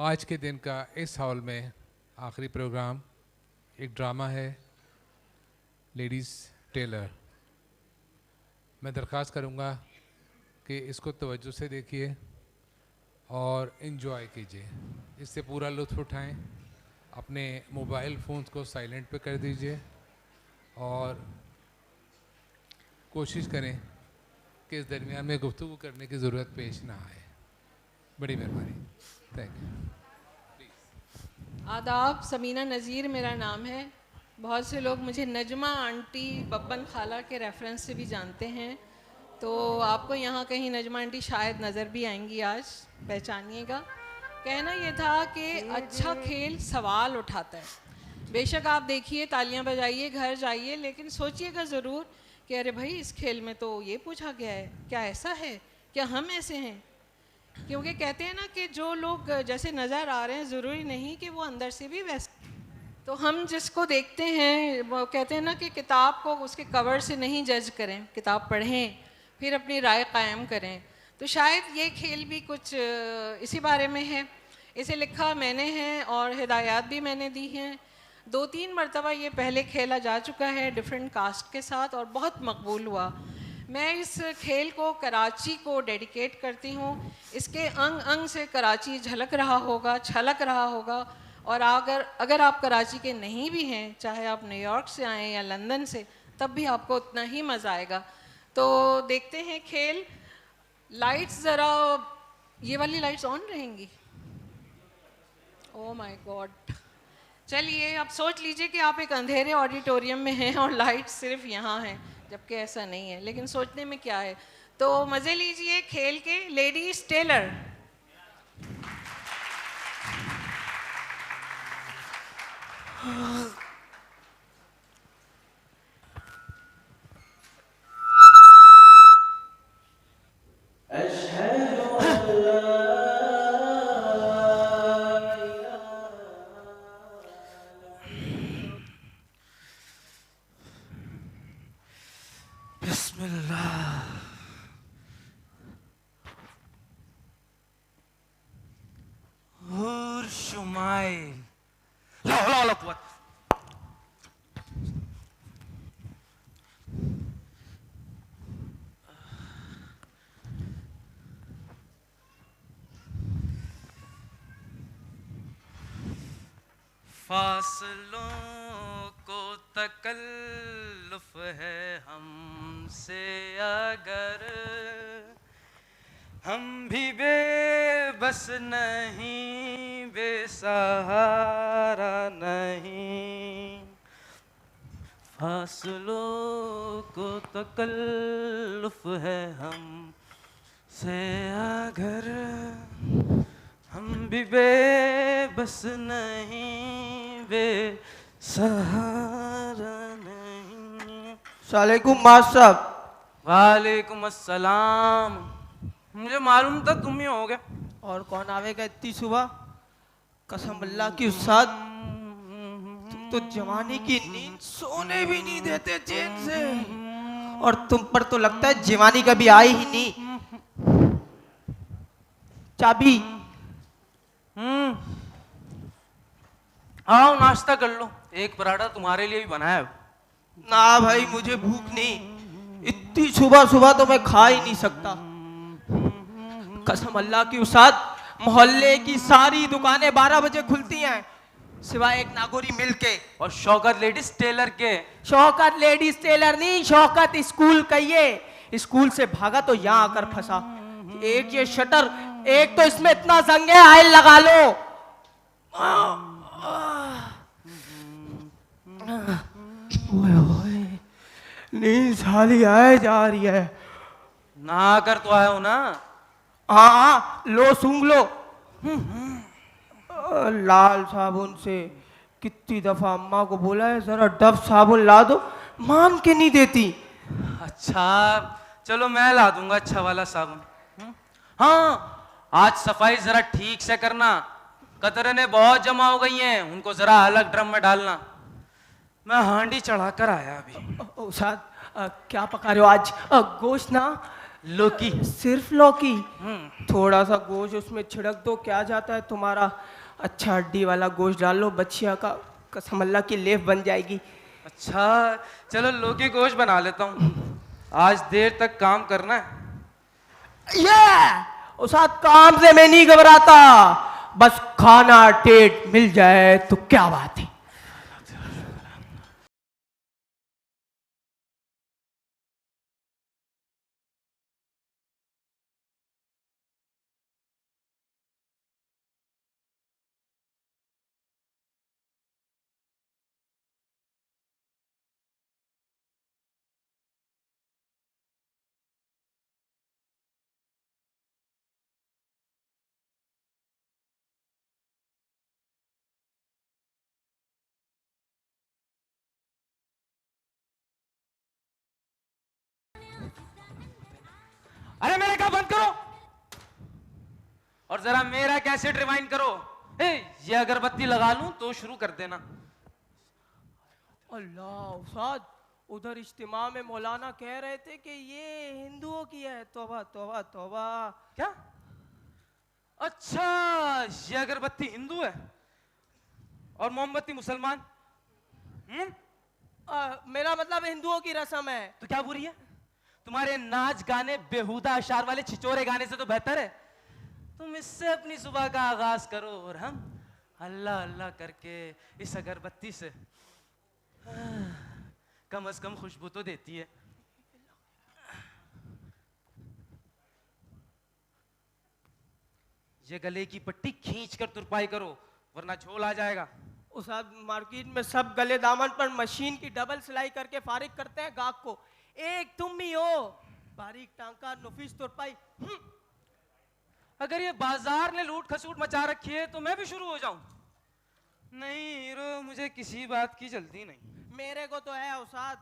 आज के दिन का इस हॉल में आखिरी प्रोग्राम एक ड्रामा है लेडीज़ टेलर। मैं दरख्वास्त करूँगा कि इसको तवज्जो से देखिए और इन्जॉय कीजिए, इससे पूरा लुत्फ़ उठाएं। अपने मोबाइल फ़ोन्स को साइलेंट पे कर दीजिए और कोशिश करें कि इस दरमियान में गुफ्तगू करने की ज़रूरत पेश ना आए। बड़ी मेहरबानी, थैंक यू। आदाब, समीना नज़ीर मेरा नाम है। बहुत से लोग मुझे नजमा आंटी बब्बन खाला के रेफरेंस से भी जानते हैं, तो आपको यहाँ कहीं नजमा आंटी शायद नज़र भी आएंगी, आज पहचानिएगा। कहना ये था कि अच्छा खेल सवाल उठाता है। बेशक आप देखिए, तालियां बजाइए, घर जाइए, लेकिन सोचिएगा ज़रूर कि अरे भाई इस खेल में तो ये पूछा गया है, क्या ऐसा है, क्या हम ऐसे हैं? क्योंकि कहते हैं ना कि जो लोग जैसे नज़र आ रहे हैं ज़रूरी नहीं कि वो अंदर से भी वैसे। तो हम जिसको देखते हैं वो कहते हैं ना कि किताब को उसके कवर से नहीं जज करें, किताब पढ़ें फिर अपनी राय कायम करें। तो शायद ये खेल भी कुछ इसी बारे में है। इसे लिखा मैंने है और हिदायत भी मैंने दी हैं। 2-3 मरतबा ये पहले खेला जा चुका है डिफरेंट कास्ट के साथ और बहुत मकबूल हुआ। मैं इस खेल को कराची को डेडिकेट करती हूँ। इसके अंग अंग से कराची झलक रहा होगा, छलक रहा होगा। और अगर आप कराची के नहीं भी हैं, चाहे आप न्यूयॉर्क से आएँ या लंदन से, तब भी आपको उतना ही मज़ा आएगा। तो देखते हैं खेल। लाइट्स ज़रा, ये वाली लाइट्स ऑन रहेंगी? Oh my God. चलिए, आप सोच लीजिए कि आप एक अंधेरे ऑडिटोरियम में हैं और लाइट सिर्फ यहाँ हैं, जबकि ऐसा नहीं है, लेकिन सोचने में क्या है। तो मज़े लीजिए खेल के। Ladies Taylor. फासलों को तकल्लुफ है हमसे, अगर हम भी बेबस नहीं, बेसहारा नहीं। फासलों को तकल्लुफ है हमसे, अगर हम भी बेबस नहीं, बेसहारा नहीं। सलामुअलैकुम मास्टर साहब। वालेकुम अस्सलाम। मुझे मालूम था तुम ही होगे। और कौन आवेगा इतनी सुबह? कसम अल्लाह की उस्ताद, तुम तो जवानी की नींद सोने भी नहीं देते चैन से, और तुम पर तो लगता है जवानी कभी आई ही नहीं। चाबी। आओ नाश्ता कर लो, एक पराठा तुम्हारे लिए भी बनाया है। ना भाई, मुझे भूख नहीं, इतनी सुबह सुबह तो मैं खा ही नहीं सकता। कसम अल्लाह की उस्ताद, मोहल्ले की सारी दुकानें 12 बजे खुलती हैं, सिवाय एक नागौरी मिल के और शौकत लेडीज टेलर के। शौकत लेडीज टेलर नहीं, शौकत स्कूल कहिए। स्कूल से भागा तो यहाँ आकर फंसा। एक ये शटर, एक तो इसमें इतना जंग है, आयल लगा लो। नींद साली आए जा रही है। ना कर तो आया हो ना। हाँ, लो सूंघ लो। लाल साबुन से कितनी दफा अम्मा को बोला है जरा डब साबुन ला दो, मान के नहीं देती। अच्छा चलो मैं ला दूंगा अच्छा वाला साबुन। हाँ, आज सफाई जरा ठीक से करना, कतरने बहुत जमा हो गई हैं, उनको जरा अलग ड्रम में डालना। मैं हांडी चढ़ा कर आया अभी। उस्ताद क्या पका रहे हो आज? गोश्त ना? लौकी। सिर्फ लौकी? थोड़ा सा गोश्त उसमें छिड़क दो, क्या जाता है तुम्हारा। अच्छा हड्डी वाला गोश्त डाल लो, बच्चिया का कसम अल्लाह की लेफ बन जाएगी। अच्छा चलो लौकी गोश्त बना लेता हूँ, आज देर तक काम करना है। ये उस्ताद काम से मैं नहीं घबराता, बस खाना टेट मिल जाए तो क्या बात है। अरे मेरे का बंद करो और जरा मेरा कैसेट रिवाइंड करो। ये अगरबत्ती लगा लूं तो शुरू कर देना। अल्लाह उस्ताद, उधर इज्तिमा में मौलाना कह रहे थे कि ये हिंदुओं की है। तौबा तौबा तौबा। क्या? अच्छा, ये अगरबत्ती हिंदू है और मोमबत्ती मुसलमान। मेरा मतलब हिंदुओं की रस्म है। तो क्या बुरी है? तुम्हारे नाच गाने बेहुदा अशार वाले छिचोरे गाने से तो बेहतर है तुम इससे अपनी सुबह का आगाज करो और हम अल्लाह अल्लाह करके इस अगरबत्ती से कम से कम खुशबू तो देती है। ये गले की पट्टी खींचकर तुरपाई करो वरना झोल आ जाएगा। उस्ताद मार्केट में सब गले दामन पर मशीन की डबल सिलाई करके फारिग करते हैं गाहक को, एक तुम ही हो बारीक टांका नफीस तुरपाई। अगर ये बाजार ने लूट खसूट मचा रखी है तो मैं भी शुरू हो जाऊं? नहीं हीरो, मुझे किसी बात की जल्दी नहीं। मेरे को तो है उस्ताद।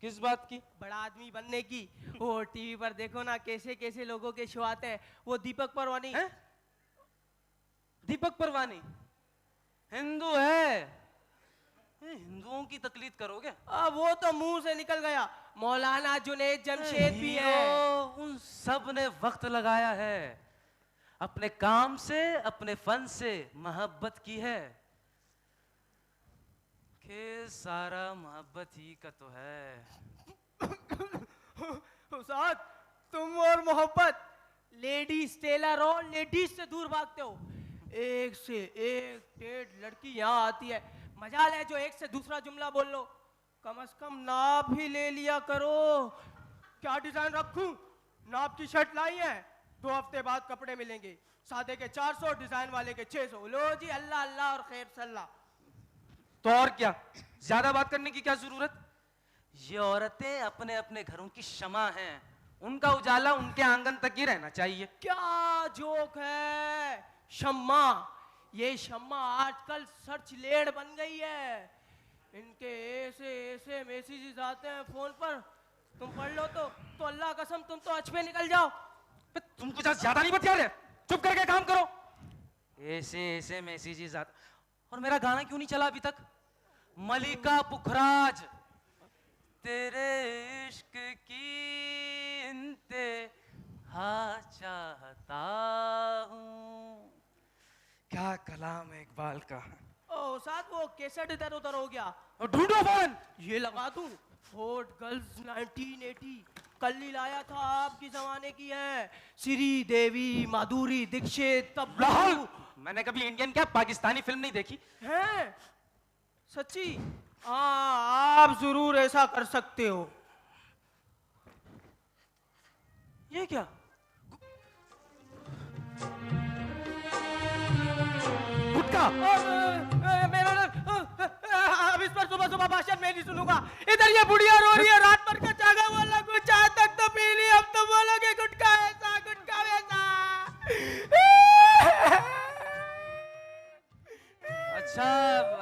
किस बात की? बड़ा आदमी बनने की। वो टीवी पर देखो ना कैसे कैसे लोगों के शो आते हैं। वो दीपक परवानी है? दीपक परवानी हिंदू है? हिंदुओं की तकलीद करोगे? अब वो तो मुंह से निकल गया। मौलाना जुनैद जमशेद भी है। उन सब ने वक्त लगाया है, अपने काम से अपने फन से मोहब्बत की है कि सारा मोहब्बत ही का तो है। उस्ताद तुम और मोहब्बत लेडीज टेलर हो, लेडीज से दूर भागते हो। एक से एक डेढ़ लड़की यहाँ आती है, मजाल है जो एक से दूसरा जुमला बोल लो। कम से कम नाप ही ले लिया करो। क्या डिजाइन रखूं? नाप की शर्ट लाई है, 2 हफ्ते बाद कपड़े मिलेंगे। सादे के 400, डिजाइन वाले के 600। लो जी अल्लाह अल्लाह और खैर सल्ला। तो और क्या, ज्यादा बात करने की क्या जरूरत? ये औरतें अपने अपने घरों की शमा हैं, उनका उजाला उनके आंगन तक ही रहना चाहिए। क्या जोक है? शम्मा, ये शम्मा आजकल सर्च लेड बन गई है। इनके ऐसे ऐसे मैसेजेस आते हैं फोन पर, तुम पढ़ लो तो अल्लाह कसम तुम तो अच पे निकल जाओ। तुम कुछ ज्यादा नहीं बतिया रहे, चुप करके काम करो। ऐसे ऐसे मैसेजेस आते, और मेरा गाना क्यों नहीं चला अभी तक? मलिका पुखराज, तेरे इश्क की इंतहा चाहता हूँ। क्या कलाम है इकबाल का। ओ साथ वो कैसेट इधर उधर हो गया, और ढूंढो फोन। ये लगा दूं। फोर्ट गर्ल्स 1980 कल ही लाया था, आपकी जमाने की है। श्री देवी, माधुरी दीक्षित, तब मैंने कभी इंडियन क्या पाकिस्तानी फिल्म नहीं देखी है। सच्ची? हाँ आप जरूर ऐसा कर सकते हो। ये क्या? गुटका? अब इस पर सुबह सुबह भाषण मैं नहीं सुनूंगा। इधर ये बुढ़िया रो रही है, रात भर का जागा वाला कुछ चाय तक तो पी ली, अब तो बोलोगे गुटका ऐसा गुटका वैसा। अच्छा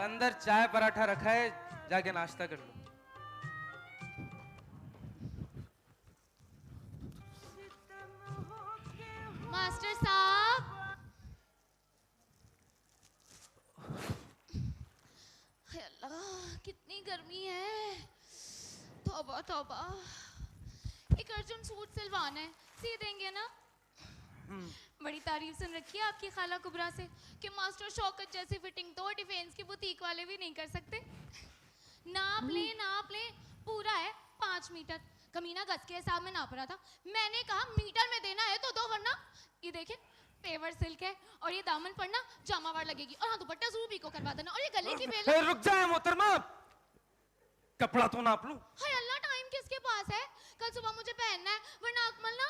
अंदर चाय पराठा रखा है, जाके नाश्ता कर लो। गर्मी है, तौबा तौबा। एक अर्जेंट सूट सिलवाना है, सी देंगे ना? बड़ी तारीफ सुन रखी है आपकी खाला कुबरा से कि मास्टर शौकत जैसी फिटिंग तो डिफेंस की बुटीक वाले भी नहीं कर सकते। नाप ले पूरा है 5 मीटर। कमीना गज के हिसाब में नाप रहा था, मैंने कहा मीटर में देना है तो दो, वरना ये देखे पेवर सिल्क है और ये दामन पर ना जामावार लगेगी, और हाँ दुपट्टा जरूर भी को करवा देना, और ये गले की बेल। रुक जाए मोहतरमा, कपड़ा तो नाप लूं। हाय अल्लाह, टाइम किसके पास है? कल सुबह मुझे पहनना है, वरना अकमल ना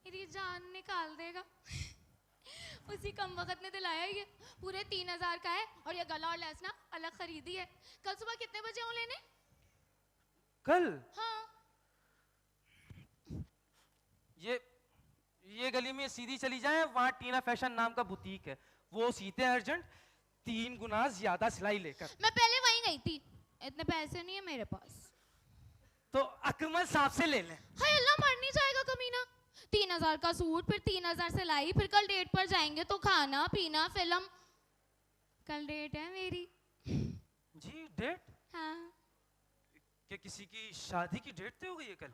मेरी जान निकाल देगा। उसी कम वक्त ने दिलाया ये, पूरे 3000 का है, और ये गला और लेस ना अलग खरीदी है। कल सुबह कितने बजे आऊं लेने? कल? हाँ। ये गली में सीधी चली जाए, वहां टीना फैशन नाम का बुटीक है, वो सीते अर्जेंट 3 गुना ज्यादा सिलाई लेकर। मैं पहले वहीं गई थी, इतने पैसे नहीं है मेरे पास। तो अकमल साहब से ले लें। हाय अल्लाह, मर नहीं जाएगा कमीना। 3000 का सूट, फिर 3000 सिलाई, फिर कल डेट पर जाएंगे तो खाना पीना फिल्म। कल डेट है मेरी। जी डेट? हाँ। क्या किसी की शादी की डेट तय हो गई है कल?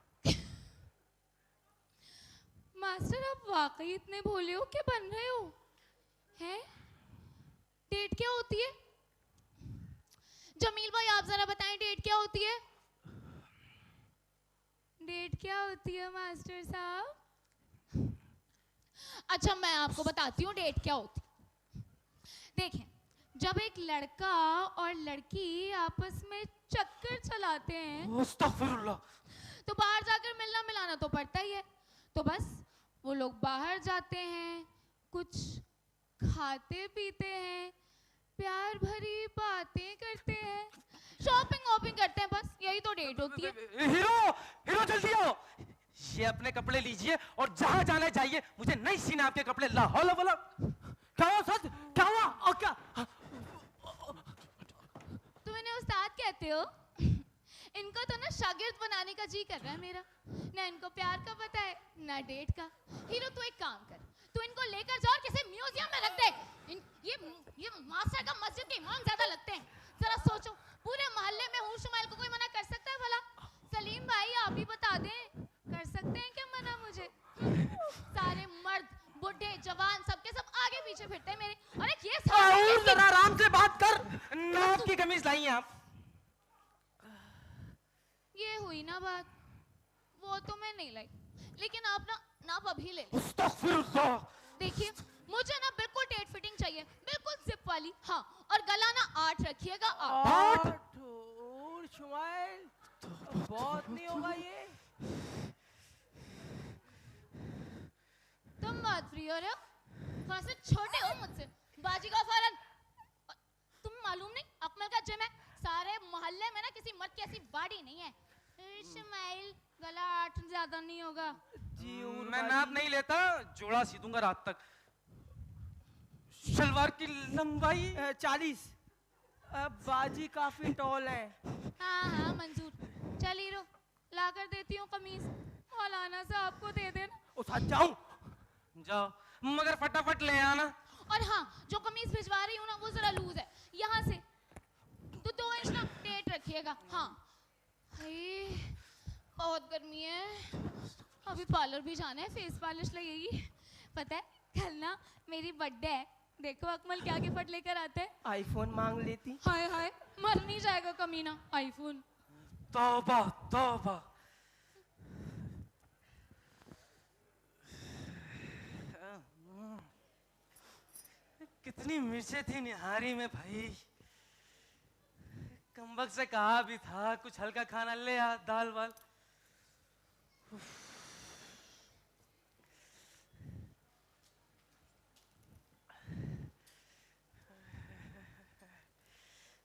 मास्टर आप वाकई इतने भोले हो क्या बन रहे हो? हैं? डेट क्या होती है? जमील भाई आप जरा बताएं डेट क्या होती है? डेट क्या होती है मास्टर साहब? अच्छा मैं आपको बताती हूँ डेट क्या होती है। देखें, जब एक लड़का और लड़की आपस में चक्कर चलाते हैं तो बाहर जाकर मिलना मिलाना तो पड़ता ही है। तो बस वो लोग बाहर जाते हैं, कुछ खाते पीते हैं, प्यार भरी बातें करते हैं, शॉपिंग वॉपिंग करते हैं, बस यही तो डेट होती है। हीरो जल्दी आओ, ये अपने कपड़े लीजिए और जहां जाना चाहिए। मुझे नहीं सीना आपके कपड़े। ला हौला वाला। क्या हुआ सच? क्या हुआ? और क्या? तुम इन्हें उस्ताद कहते हो? इनको तो ना शागिर्द बनाने का जी कर रहा है मेरा। ना इनको प्यार का पता है ना डेट का। हीरो तू एक काम कर, तू इनको लेकर जा और किसी म्यूजियम में रख दे। ये मास्टर का मस्जिद के इमाम ज्यादा लगते हैं। जरा सोचो, पूरे मोहल्ले में हूर शुमाइल को कोई मना कर सकता है भला? सलीम भाई आप ही बता दें, कर सकते हैं क्या मना मुझे? सारे मर्द बुढ़े जवान सबके सब आगे पीछे फिरते हैं मेरे। अरे ये जरा आराम से बात कर। नाप की कमीज लाई हैं आप? ये हुई ना बात, वो तो मैं नहीं लाई, लेकिन आप ना नाप अभी ले लो। देखिए मुझे ना बिल्कुल डेट फिटिंग चाहिए, बिल्कुल जिप वाली। हाँ, और गला ना 8 रखिएगा। 8? शुमाइल बहुत नहीं होगा ये। तुम बहुत फ्री हो रहे हो, थोड़ा से छोटे हो मुझसे। बाजी का फौरन तुम मालूम नहीं अकमल का जिम है, सारे मोहल्ले में ना किसी मर्द की ऐसी बॉडी नहीं है। इस्माइल गला 8 ज्यादा नहीं होगा? जी मैं नाप नहीं लेता, जोड़ा सी दूंगा रात तक। शलवार की लंबाई 40। बाजी काफी टॉल है। हाँ हाँ मंजूर। चल हीरो ला कर देती हूँ कमीज, मौलाना साहब को दे देना। उठा जाऊं? जाओ, मगर फटाफट ले आना। और हाँ, जो कमीज भिजवा रही हूँ ना वो जरा लूज है, यहाँ से तो 2 इंच ना डेट रखिएगा। हाँ बहुत गर्मी है, अभी पार्लर भी जाना है, फेस पॉलिश लगेगी। पता है कल ना मेरी बर्थडे है, देखो अकमल क्या गिफ्ट लेकर आते हैं। आईफोन मांग लेती। हाय हाय, मर नहीं जाएगा कमीना। आईफोन? तौबा तौबा। कितनी मिर्चें थी निहारी में भाई। कमबख्त से कहा भी था कुछ हल्का खाना ले आ, दाल वाल।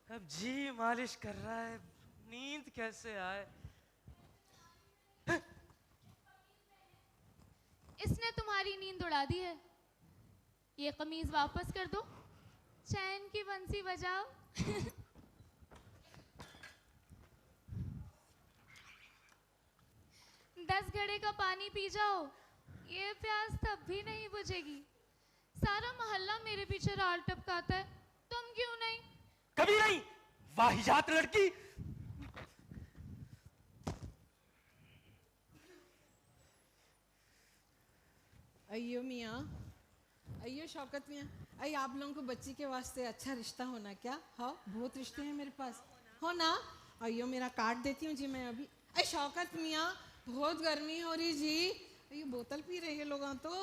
अब जी मालिश कर रहा है, नींद कैसे आए। इसने तुम्हारी नींद उड़ा दी है, ये कमीज वापस कर दो, चैन की बंसी बजाओ। 10 घड़े का पानी पी जाओ, ये प्यास तब भी नहीं बुझेगी। सारा मोहल्ला मेरे पीछे राल टपकाता है, तुम क्यों नहीं? कभी नहीं। वाहियात लड़की, अयो मियाँ, अयो शौकत मियाँ, अय आप लोगों को बच्ची के वास्ते अच्छा रिश्ता होना क्या? हाँ, बहुत रिश्ते हैं मेरे पास, हो ना? अयो मेरा काट देती हूँ जी मैं अभी। अय शौकत मियाँ, बहुत गर्मी हो रही जी। अयो बोतल पी रहे हैं लोग तो।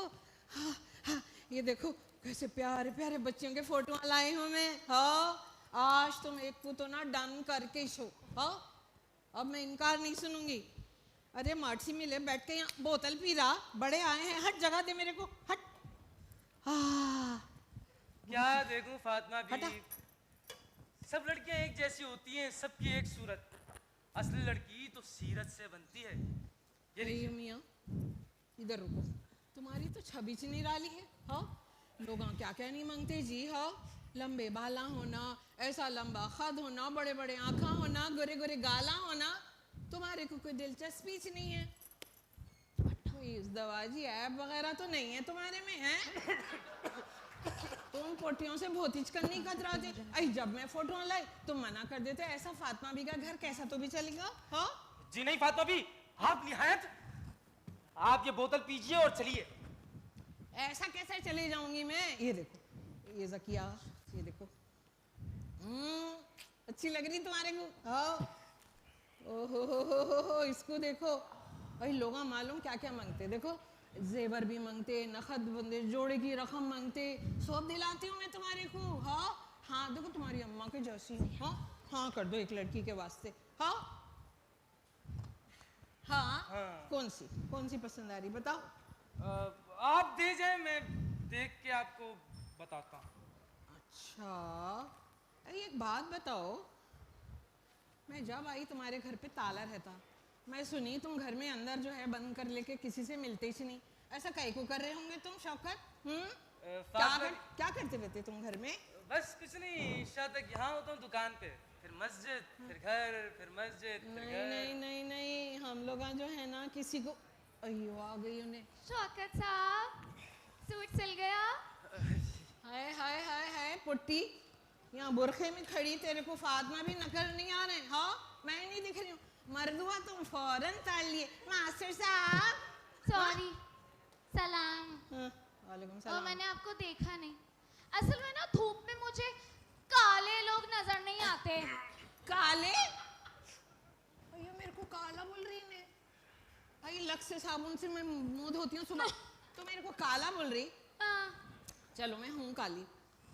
हाँ हाँ, ये देखो कैसे प्यारे प्यारे बच्चियों के फोटो लाए हूँ मैं। हाँ, आज तुम एक को तो ना डन करके ही शो। हाँ, अब मैं इनकार नहीं सुनूंगी। अरे मार्सी मिले बैठ के यहाँ बोतल पी रहा, बड़े आए हैं, हट जगह दे मेरे को, हट। क्या देखूं फातिमा हटा। भी, सब लड़कियां एक जैसी होती हैं, सबकी एक सूरत। असली लड़की तो सीरत से बनती है। ये अरे मियाँ, इधर रुको, तुम्हारी तो छवि च निराली है। हाँ, लोग क्या क्या नहीं मांगते जी। हाँ, लंबे बाला होना, ऐसा लंबा खद होना, बड़े बड़े आँखा होना, गोरे गोरे गाला होना, तुम्हारे को कोई दिलचस्पी च नहीं है। कोई इस दवाजी ऐप वगैरह तो नहीं है तुम्हारे में, है? तुम पोटियों से बहुत हिचकनी कतराते। अरे जब मैं फोटो लाई तुम मना कर देते, ऐसा फातिमा भी का घर कैसा तो भी चलेगा। हाँ जी नहीं फातिमा भी, आप निहायत, आप ये बोतल पीजिए और चलिए। ऐसा कैसे चले जाऊंगी मैं? ये देखो, ये जकिया, ये देखो, अच्छी लग रही तुम्हारे को। हाँ, ओहो, इसको देखो। भाई लोग मालूम क्या क्या मांगते, देखो जेवर भी मांगते, नखद बंदे, जोड़े की रकम मांगते, सब दिलाती हूँ मैं तुम्हारे को। हाँ हाँ, देखो तुम्हारी अम्मा के जैसी हूँ। हाँ हाँ, कर दो एक लड़की के वास्ते। हाँ हाँ, कौन सी पसंद आ रही बताओ। आप दे जाए, मैं देख के आपको बताता हूँ। अच्छा, अरे एक बात बताओ, मैं जब आई तुम्हारे घर पे ताला रहता, मैं सुनी तुम घर में अंदर जो है बंद कर लेके किसी से मिलते ही नहीं। ऐसा काहे को कर रहे होंगे तुम शौकत? क्या करते रहते तुम घर में? बस कुछ नहीं, शाम तक यहाँ होता हूँ दुकान पे, फिर मस्जिद, फिर घर, फिर मस्जिद, फिर नहीं घर। नहीं नहीं नहीं, हम लोग जो है ना किसी को, अयो आ गई उन्हें। शौकत साहब, सूट सिल गया? हाय हाय हाय हाय पुट्टी, यहाँ बुरखे में खड़ी, तेरे को फातिमा भी नकल नहीं आ रहे? हाँ, मैं नहीं दिख रही हूँ? मर्दुआ तुम फौरन ताल लिए। मास्टर साहब सॉरी, सलाम। वालेकुम और सलाम। मैंने आपको देखा नहीं। असल में ना धूप में मुझे काले लोग नजर नहीं आते। काले? भैया मेरे को काला बोल रही ने। भाई लक्स से साबुन से मैं मुंह धोती हूँ सुबह, तो मेरे को काला बोल रही? हाँ। चलो मैं हूँ काली,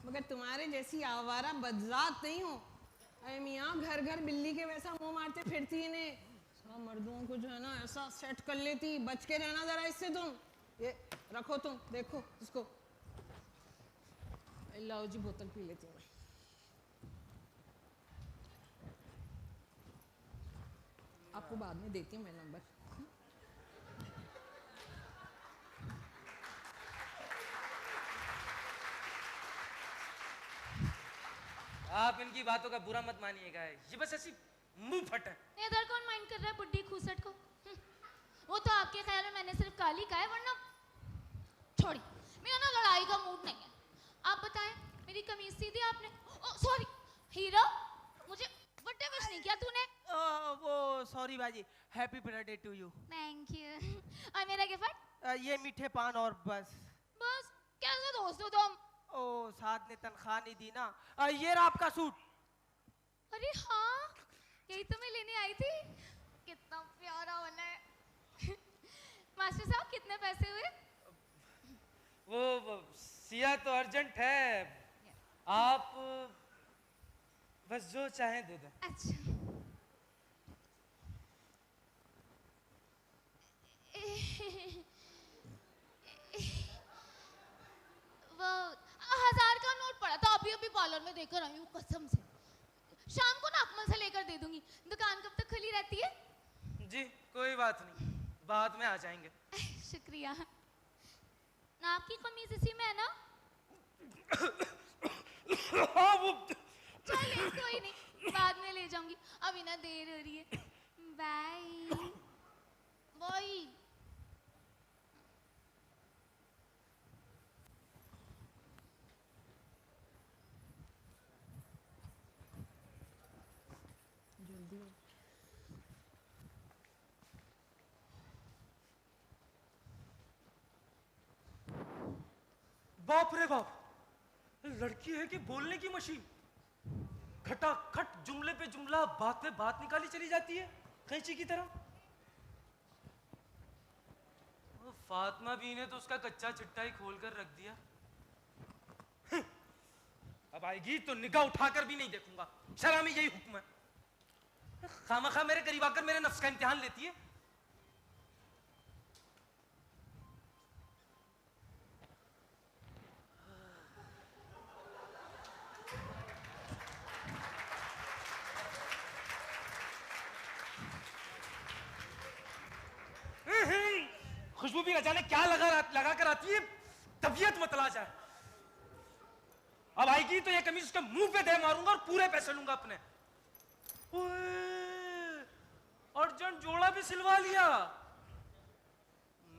मगर तुम्हारे जैसी आवारा बदजात नहीं हूँ। अरे मियाँ, घर घर बिल्ली के वैसा मुंह मारते फिरती है ने। सब मर्दों को जो है ना ऐसा सेट कर लेती। बच के रहना जरा इससे तुम। ये रखो तुम, देखो इसको। लाओ जी, बोतल पी लेती हूँ मैं। आपको बाद में देती हूँ मैं नंबर। आप इनकी बातों का बुरा मत मानिएगा, ये बस ऐसी मुंह फट है। इधर कौन माइंड कर रहा है बुड्ढी खूसट को? वो तो आपके ख्याल में मैंने सिर्फ काली का है, वरना छोड़ी, मेरा ना लड़ाई का मूड नहीं है। आप बताएं, मेरी कमीज सी दी आपने? ओ सॉरी हीरो, मुझे बर्थडे विश नहीं किया तूने। वो सॉरी बाजी, happy birthday to you. Thank you. और मेरा गिफ्ट? ये मीठे पान और बस। बस? कैसे दोस्त हो तुम? ओ साथ ने तनख्वाह नहीं दी ना। ये रहा आपका सूट। अरे हाँ, यही तो मैं लेने आई थी। कितना प्यारा होना है। मास्टर साहब कितने पैसे हुए? वो सिया तो अर्जेंट है, आप बस जो चाहें दे दें। अच्छा। वो 1000 का नोट पड़ा था, अभी अभी पार्लर में देकर आई हूँ कसम से। शाम को ना अकमल से लेकर दे दूंगी। दुकान कब तक खुली रहती है? जी कोई बात नहीं, बाद में आ जाएंगे। शुक्रिया। ना आपकी कमीज इसी में है ना? हाँ वो चलिए कोई नहीं, बाद में ले जाऊंगी, अभी ना देर हो रही है। Bye bye. जल्दी बाप रे बाप, लड़की है कि बोलने की मशीन। खटाखट जुमले पे जुमला, बात पे बात निकाली चली जाती है कैंची की तरह। फातिमा भी ने तो उसका कच्चा चिट्टा ही खोल कर रख दिया। अब आएगी तो निगाह उठाकर भी नहीं देखूंगा, शर्म में यही हुक्म है। खामखा मेरे करीब आकर मेरे नफ्स का इम्तिहान लेती है। खुशबू भी न जाने क्या लगा कर आती है, तबीयत मतला जाए। अब आएगी तो ये कमीज उसके मुंह पे दे मारूंगा और पूरे पैसे लूंगा अपने। अर्जेंट जोड़ा भी सिलवा लिया,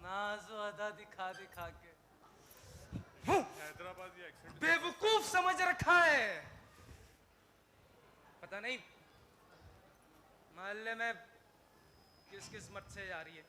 नाज़ो अदा दिखा दिखा के। हैदराबादी एक्सेंट बेवकूफ समझ रखा है। पता नहीं मोहल्ले में किस किस मत से जा रही है।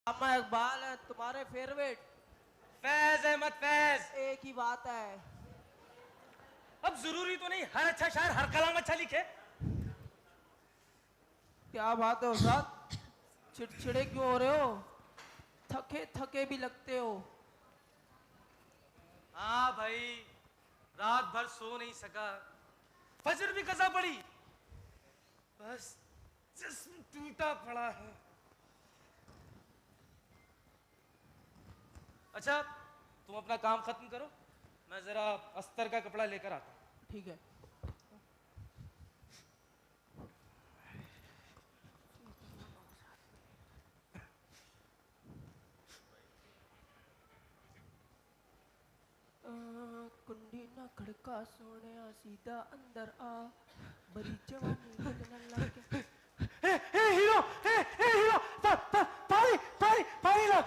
अम्मा इकबाल है तुम्हारे फेवरेट। फैज अहमद फैज। एक ही बात है। अब जरूरी तो नहीं हर अच्छा शायर हर कलाम अच्छा लिखे। क्या बात है उस्ताद, चिड़चिड़े क्यों हो रहे हो? थके थके भी लगते हो। हाँ भाई, रात भर सो नहीं सका, फजर भी कज़ा पड़ी, बस जिस्म टूटा पड़ा है। अच्छा तुम अपना काम खत्म करो, मैं जरा अस्तर का कपड़ा लेकर आता हूं। ठीक है। कुंडी ना खड़का सोने सीधा अंदर आ, बड़ी जवानी बदलने लगे। हीरो, हीरो, पानी पानी पानी ला।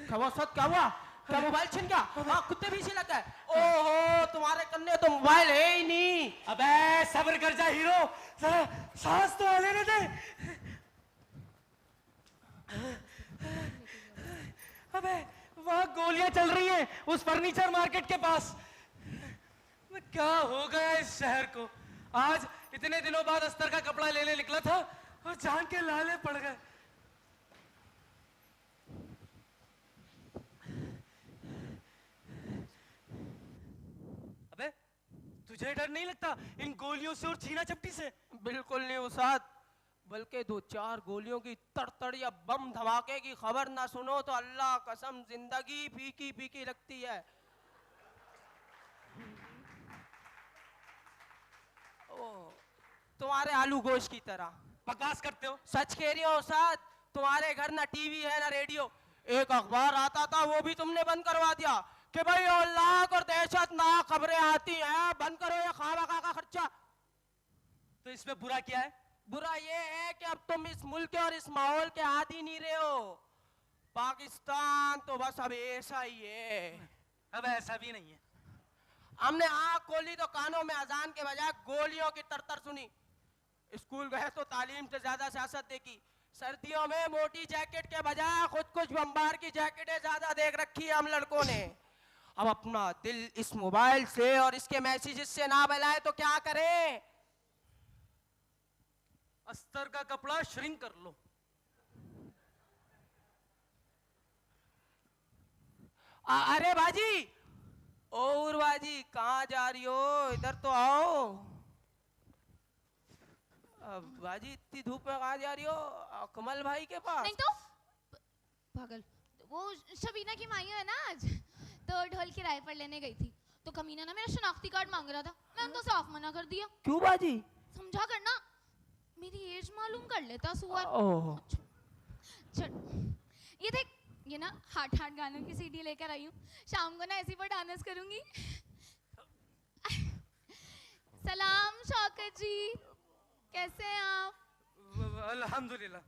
क्या हुआ सत, क्या हुआ? क्या मोबाइल छिन गया? हाँ कुत्ते भी इसी लगा है। ओहो तुम्हारे कन्ने तो मोबाइल है ही नहीं। अबे सब्र कर जा हीरो, जरा सांस तो लेने दे। अबे वहाँ गोलियां चल रही हैं उस फर्नीचर मार्केट के पास। क्या हो गया इस शहर को, आज इतने दिनों बाद अस्तर का कपड़ा लेने निकला था और जान के लाले पड़ गए। अबे तुझे डर नहीं लगता इन गोलियों से और छीना चपटी से? बिल्कुल नहीं उस्ताद, बल्कि 2-4 गोलियों की तड़तड़ या बम धमाके की खबर ना सुनो तो अल्लाह कसम जिंदगी फीकी फीकी लगती है। तुम्हारे आलू गोश्त की तरह। बकवास करते हो। सच कह रही हो उस्ताद, तुम्हारे घर ना टीवी है ना रेडियो, एक अखबार आता था वो भी तुमने बंद करवा दिया कि भाई औलाद और दहशत ना खबरें आती हैं, बंद करो ये खामखा का खर्चा। तो इसमें बुरा क्या है? बुरा ये है कि अब तुम इस मुल्क और इस माहौल के आदी नहीं रहे हो। पाकिस्तान तो बस अब ऐसा ही है। अब ऐसा भी नहीं है। हमने आँख खोली तो कानों में अजान के बजाय गोलियों की तरतर सुनी। स्कूल गए तो तालीम से ज्यादा सियासत देखी। सर्दियों में मोटी जैकेट के बजाय खुद कुछ बम्बार की जैकेटें ज्यादा देख रखी है हम लड़कों ने। अब अपना दिल इस मोबाइल से और इसके मैसेजेस से ना बहलाए तो क्या करें? अस्तर का कपड़ा श्रिंक कर लो। अरे बाजी, और बाजी कहाँ जा रही हो? इधर तो आओ। बाजी इतनी धूप में कहाँ जा रही हो? कमल भाई के पास? नहीं तो पागल, वो शबीना की माई है ना आज, तो ढोल किराए पर लेने गई थी, तो कमीना ना मेरा शनाख्ती कार्ड मांग रहा था, मैंने तो साफ मना कर दिया। क्यों बाजी? समझा करना, मेरी एज मालूम कर लेता सुअर। ओह चल ये देख, ये ना हाट हाट गानों की सीडी लेकर आई हूँ, शाम को ना ऐसी पर डांस करूंगी। सलाम शौकत जी, कैसे हैं आप? अल्हम्दुलिल्लाह।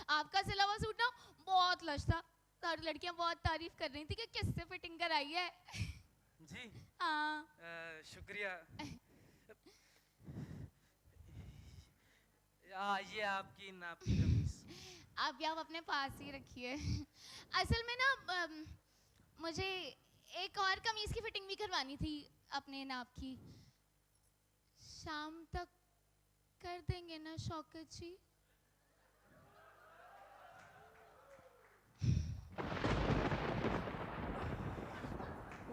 आपका सिला हुआ सूट ना बहुत लश था, सारी लड़कियां बहुत तारीफ कर रही थी कि किससे फिटिंग कराई है। जी हाँ शुक्रिया। ये आपकी नाप की कमीज। आप अपने पास ही रखिए। असल में ना मुझे एक और कमीज की फिटिंग भी करवानी थी अपने नाप की, शाम तक कर देंगे ना शौकत जी?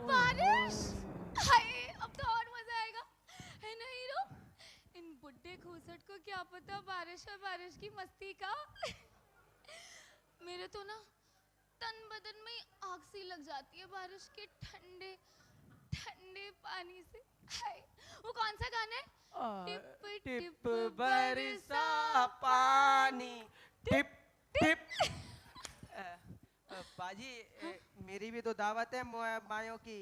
बारिश, हाय अब तो और मजा आएगा, है ना हीरो? इन बुड्ढे घूसट को क्या पता बारिश और बारिश की मस्ती का। मेरे तो ना तन बदन में आग सी लग जाती है बारिश के ठंडे ठंडे पानी से। हाय, वो कौन सा गाना है? टिप टिप बरसा पानी टिप टिप। बाजी मेरी भी तो दावत है मायों की,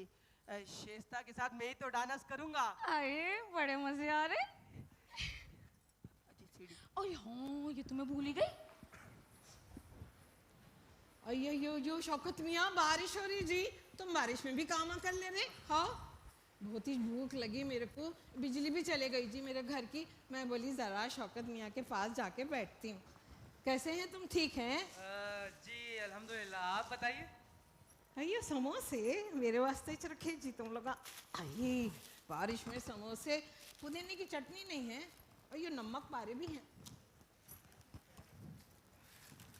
शेस्ता के साथ मैं ही तो डांस करूंगा। अरे बड़े मजे आ रहे। ओए हाँ, ये तो मैं भूल ही गई। अयो शौकत मियाँ, बारिश हो रही जी, तुम बारिश में भी काम कर ले रहे? हाँ, बहुत ही भूख लगी मेरे को, बिजली भी चले गई जी मेरे घर की। मैं बोली ज़रा शौकत मियाँ के पास जाके बैठती हूँ। कैसे हैं तुम, ठीक हैं? जी अल्हम्दुलिल्लाह, आप बताइए। अयो समोसे मेरे वास्ते ही रखे जी तुम लोग। आई बारिश में समोसे, पुदीने की चटनी नहीं है, अयो नमक पारे भी हैं।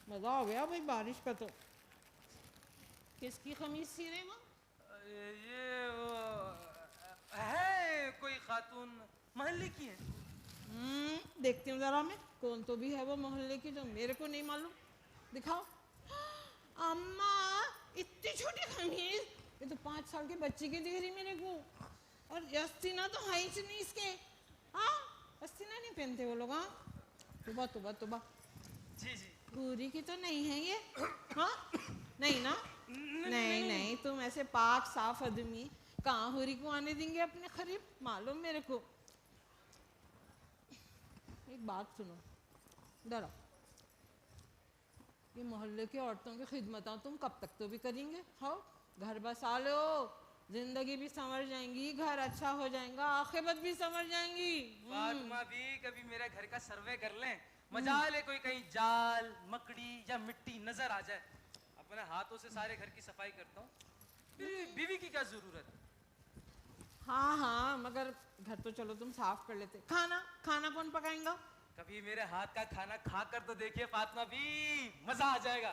मज़ा आ गया भाई बारिश का तो। किसकी खमीज सी रहे वो? ये वो है कोई खातून मोहल्ले की है। देखती हूँ जरा मैं, कौन तो भी है वो मोहल्ले की जो मेरे को नहीं मालूम। दिखाओ। अम्मा इतनी छोटी खमीज, ये तो 5 साल के बच्चे की दिख रही मेरे को। और अस्तीना तो है ही नहीं इसके। हाँ, अस्तीना नहीं पहनते वो लोग। हाँ, तुबा तुबा तुबा। जी जी। पूरी की तो नहीं है ये? हाँ नहीं ना? नहीं, तुम ऐसे पाक साफ आदमी कहाँ हुरी को आने देंगे अपने करीब, मालूम मेरे को। एक बात सुनो, डरो, ये मोहल्ले की औरतों की खिदमत तुम कब तक तो भी करेंगे? हाँ, घर बसा लो, जिंदगी भी संवर जाएंगी, घर अच्छा हो जाएगा, आखिरत भी संवर जाएंगी। फातिमा भी कभी मेरे घर का सर्वे कर लें, मजाल है कोई कहीं जाल मकड़ी या मिट्टी नजर आ जाए, अपने हाथों से सारे घर की सफाई करता हूँ। बीवी की क्या जरूरत है? हाँ, मगर घर तो चलो तुम साफ कर लेते। खाना कौन पकाएगा? कभी मेरे हाथ का खाना खा कर तो देखिए फातिमा भी, मजा आ जाएगा।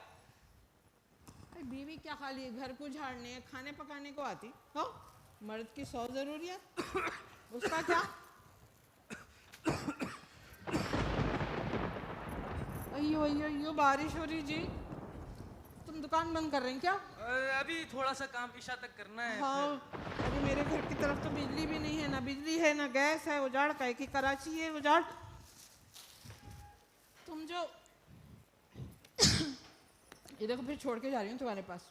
अरे बीवी क्या खाली घर को झाड़ने खाने पकाने को आती हो? मर्द की 100 जरूरियत, उसका क्या? अयो बारिश हो रही जी, तुम दुकान बंद कर रहे हैं क्या? अभी थोड़ा सा काम ईशा तक करना है। हाँ, अभी मेरे घर की तरफ तो बिजली भी नहीं है, ना बिजली है ना गैस है, उजाड़ का है कि कराची है उजाड़। तुम जो ये देखो, फिर छोड़ के जा रही हूँ तुम्हारे पास।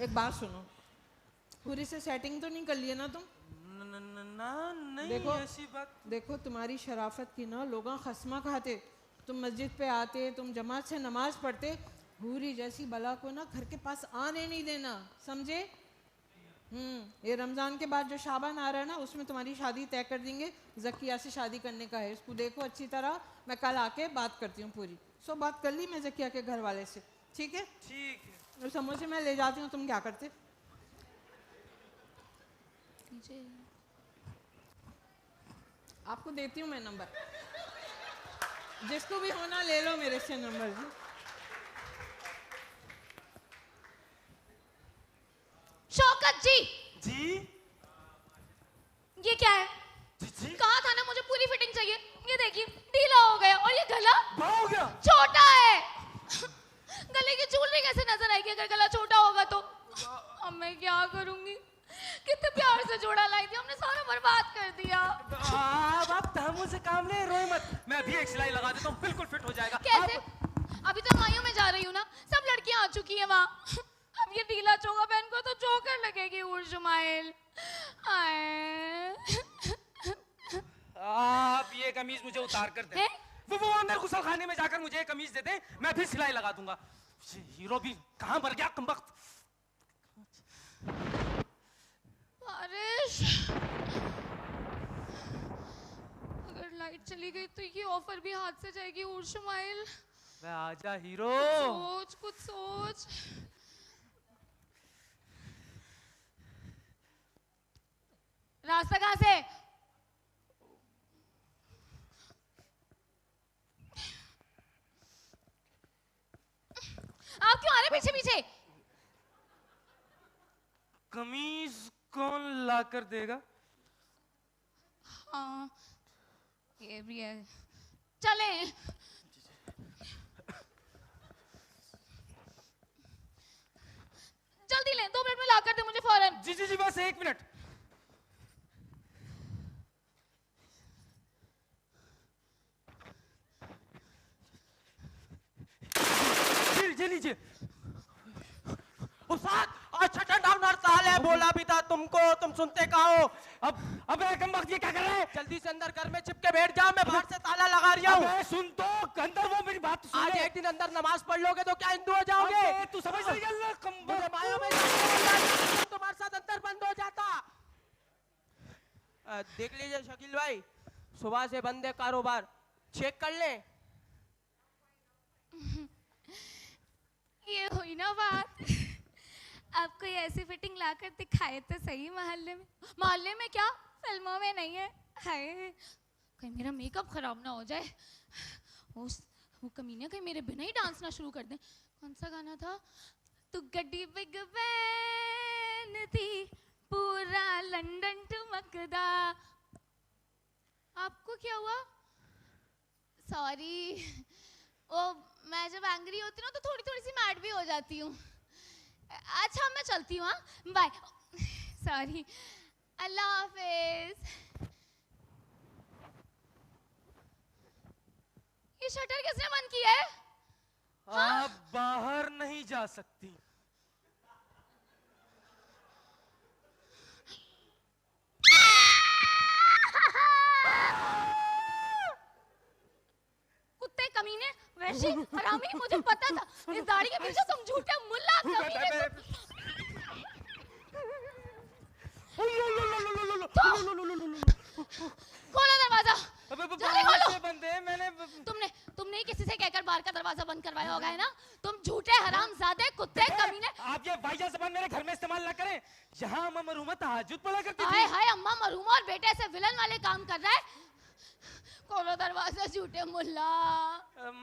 एक बात सुनो, पूरी से सेटिंग तो नहीं कर लिया ना तुम? नहीं देखो, ऐसी बात। देखो तुम्हारी शराफत की ना लोग खस्मा खाते। तुम मस्जिद पे आते, तुम जमात से नमाज पढ़ते, भूरी जैसी बला को ना घर के पास आने नहीं देना, समझे? ये रमज़ान के बाद जो शाबान आ रहा है ना, उसमें तुम्हारी शादी तय कर देंगे। ज़किया से शादी करने का है, इसको देखो अच्छी तरह। मैं कल आके बात करती हूँ पूरी। सो बात कर ली मैं ज़किया के घर वाले से, ठीक है? ठीक है। और समोसे मैं ले जाती हूँ, तुम क्या करते? आपको देती हूँ मैं नंबर, जिसको भी होना ले लो मेरे से नंबर। शौकत जी, जी ये क्या है? जी कहा था ना मुझे पूरी फिटिंग चाहिए, ये देखिए से काम ले, रोए मत। मैं अभी एक सिलाई लगा देता हूँ, बिल्कुल फिट हो जाएगा। कैसे? अभी तो मायूं में जा रही हूँ ना, सब लड़कियां आ चुकी हैं वहाँ। अब ये ढीला चोगा पहन को तो जोकर लगेगी उर्जुमाइल। आप ये कमीज मुझे उतार कर दे। वो अंदर गुसल खाने में जाकर मुझे कमीज दे दे, मैं भी सिलाई लगा दूंगा। हीरो भी कहाँ मर गया कमबख्त। बारिश, अगर लाइट चली गई तो ये ऑफर भी हाथ से जाएगी उर्जुमाइल। मैं आजा हीरो। सोच, कुछ सोच। रास्ता कहाँ से? आप क्यों आ रहे पीछे पीछे? कमीज कौन ला कर देगा? हाँ, ये भी है। चले। जल्दी लें, 2 मिनट में ला कर दे मुझे फौरन। जी जी जी, बस 1 मिनट। जी लीजिए। उस्ताद, आज छठा डाउन हड़ताल है, बोला भी था तुमको, तुम सुनते कहाँ हो? अब कमबख्त ये क्या कर रहा है? जल्दी से अंदर घर में चिपके बैठ जाओ, मैं बाहर से ताला लगा रही हूँ। अबे सुन तो, अंदर वो मेरी बात तो सुन आज ले। एक दिन अंदर नमाज पढ़ लोगे तो क्या हिंदू हो जाओगे? अबे तू समझ नहीं गया कमबख्त। मुझे माया में जाना, तुम्हारे साथ अंदर बंद हो जाता। देख लीजिए शकील भाई, सुबह से बंद है कारोबार, चेक कर ले। ये हुई ना बात। आपको ये ऐसी फिटिंग लाकर दिखाए तो सही मोहल्ले में। मोहल्ले में क्या, फिल्मों में नहीं है। हाय, कहीं मेरा मेकअप खराब ना हो जाए। वो कमीने कहीं मेरे बिना ही डांस ना शुरू कर दें। कौन सा गाना था? तू गड्डी बिग बैन थी, पूरा लंदन ठुमकदा। आपको क्या हुआ? सॉरी, वो मैं जब एंग्री होती हूँ ना तो थोड़ी थोड़ी सी मैड भी हो जाती हूँ। अच्छा मैं चलती हूँ, हाँ बाय। सॉरी, अल्लाह हाफिज। ये शटर किसने बंद किया है? आप बाहर नहीं जा सकती। कुत्ते कमीने, वैसे हरामी, मुझे पता था। इस दाढ़ी के पीछे तुम झूठे मुल्ला कमीने। खोलो दरवाजा, जल्दी खोलो। बंद है, मैंने तुमने ही किसी से कहकर बाहर का दरवाजा बंद करवाया होगा, है ना? तुम झूठे हरामजादे कुत्ते कमीने। आप ये वाहिया ज़बान मेरे घर में इस्तेमाल ना करें। यहाँ अम्मा मरूमा तहज्जुद पढ़ा करती थी। हाय हाय, अम्मा मरूमा और बेटे से विलन वाले काम कर रहा है। खोलो दरवाजा झूठे मुल्ला।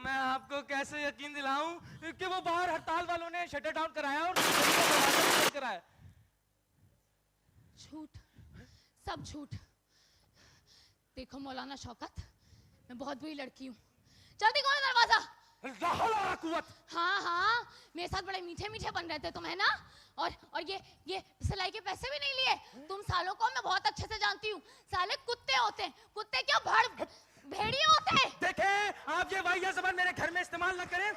मैं आपको कैसे यकीन दिलाऊं कि वो बाहर हड़ताल वालों ने शटर डाउन कराया और दरवाजा बंद कराया। झूठ, सब झूठ। देखो मौलाना शौकत, मैं बहुत बुरी लड़की हूँ। जल्दी खोलो दरवाजा। हाँ हाँ, मेरे साथ बड़े मीठे मीठे बन रहे थे तुम, है ना? और ये सिलाई के पैसे भी नहीं लिए। तुम सालों को मैं बहुत अच्छे से जानती हूँ। साले कुत्ते होते हैं, कुत्ते क्या भेड़िए होते हैं। देखें, आप ये वाहिया ज़बान मेरे घर में इस्तेमाल ना करें,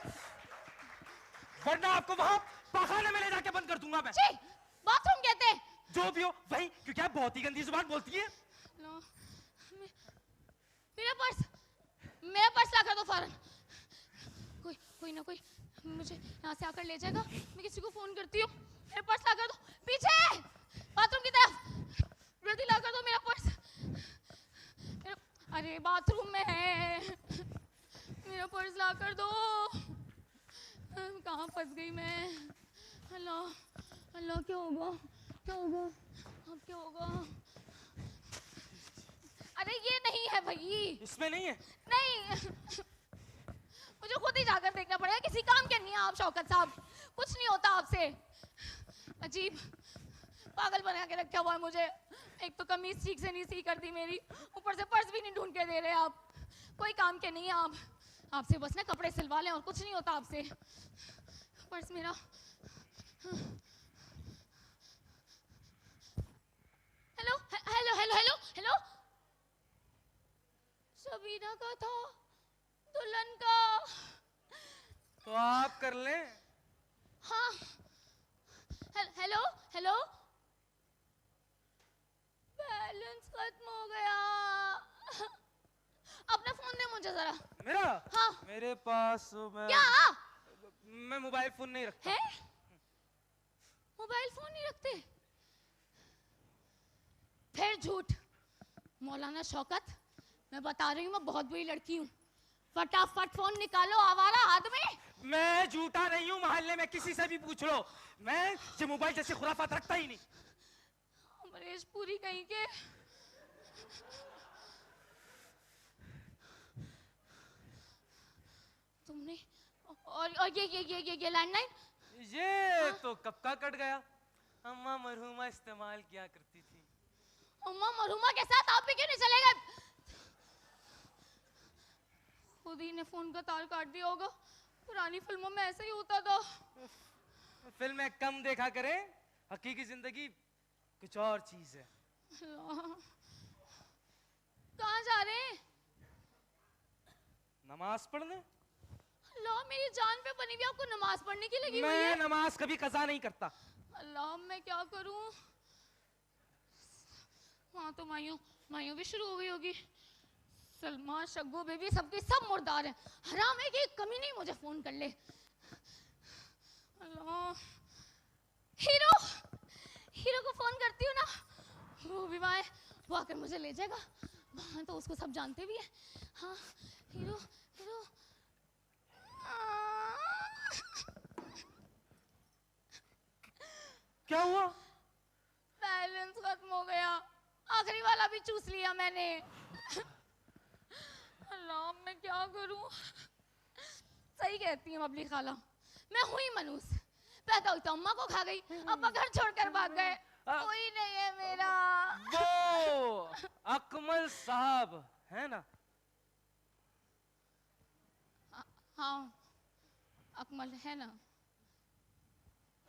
वरना आपको वहाँ पखाने में ले जाके बंद कर दूंगा मैं। बाथरूम कहते हैं। जो भी हो वही, क्योंकि आप बहुत ही गंदी जुबान बोलती है। मेरा पर्स ला कर दो फौरन। कोई ना कोई मुझे यहाँ से आकर ले जाएगा। मैं किसी को फोन करती हूँ। मेरा पर्स ला कर दो, पीछे बाथरूम की तरफ। जल्दी ला कर दो मेरा पर्स। अरे बाथरूम में है, मेरा पर्स ला कर दो। कहाँ फंस गई मैं? अल्लाह क्या होगा, अब क्या होगा? अरे ये नहीं है भाई, इसमें नहीं है। नहीं, मुझे खुद ही जाकर देखना पड़ेगा। किसी काम के नहीं है आप शौकत साहब, कुछ नहीं होता आपसे। अजीब पागल बना के रखा हुआ है मुझे। एक तो कमीज ठीक से नहीं सी कर दी मेरी, ऊपर से पर्स भी नहीं ढूंढ के दे रहे आप। कोई काम के नहीं है आप। आपसे बस ना कपड़े सिलवा लें और कुछ नहीं होता आपसे। पर्स मेरा। Hello hello hello hello hello, Sabina का था, दुल्हन का। तो आप कर लें। हाँ। हेलो हेलो, बैलेंस खत्म हो गया। अपना फोन दे मुझे जरा। मेरा? हाँ। मेरे पास क्या मैं मोबाइल फोन नहीं रखता। है? मोबाइल फोन नहीं रखते? फिर झूठ। मौलाना शौकत, मैं बता रही हूँ, मैं बहुत बुरी लड़की हूँ। फटाफट फोन निकालो आवारा आदमी। मैं झूठा नहीं हूँ, मोहल्ले में किसी से भी पूछ लो। मैं ये मोबाइल जैसी खुराफात रखता ही नहीं। अमरीश पूरी कहीं के। तुमने और ये लैंडलाइन? ये तो कब का कट गया। अम्मा मरहुमा इस्तेमाल किया करती थी। अम्मा मरहुमा के साथ आप भी क्यों नहीं चले गए? खुद ही ने फोन का तार काट दिया होगा। पुरानी फिल्मों में ऐसा ही होता था। फिल्में कम देखा करें, हकीकी जिंदगी कुछ और चीज है। कहाँ जा रहे हैं? नमाज पढ़ने। अल्लाह, मेरी जान पे बनी हुई आपको नमाज पढ़ने की लगी हुई मैं है। नमाज कभी कज़ा नहीं करता। अल्लाह, मैं क्या करूं? वहाँ तो मायूं भी शुरू हो गई होगी। सलमा, शग्गू, बेबी सबके सब मुर्दार हैं। हराम है कि कमी नहीं मुझे फोन कर ले। अल्लाह, हीरो को फोन करती हूँ ना, वो भी वहाँ है, वो आकर मुझे ले जाएगा। वहाँ तो उसको सब जानते भी हैं। हाँ, हीरो क्या हुआ? बैलेंस खत्म हो गया, आखिरी वाला भी चूस लिया मैंने। अल्लाह, मैं क्या करूं? सही कहती है बबली खाला, मैं हुई मनूस। पैदा हुई तो अम्मा को खा गई, अब्बा घर छोड़कर भाग गए, कोई नहीं है मेरा। वो अकमल साहब है ना? हाँ, अकमल है ना,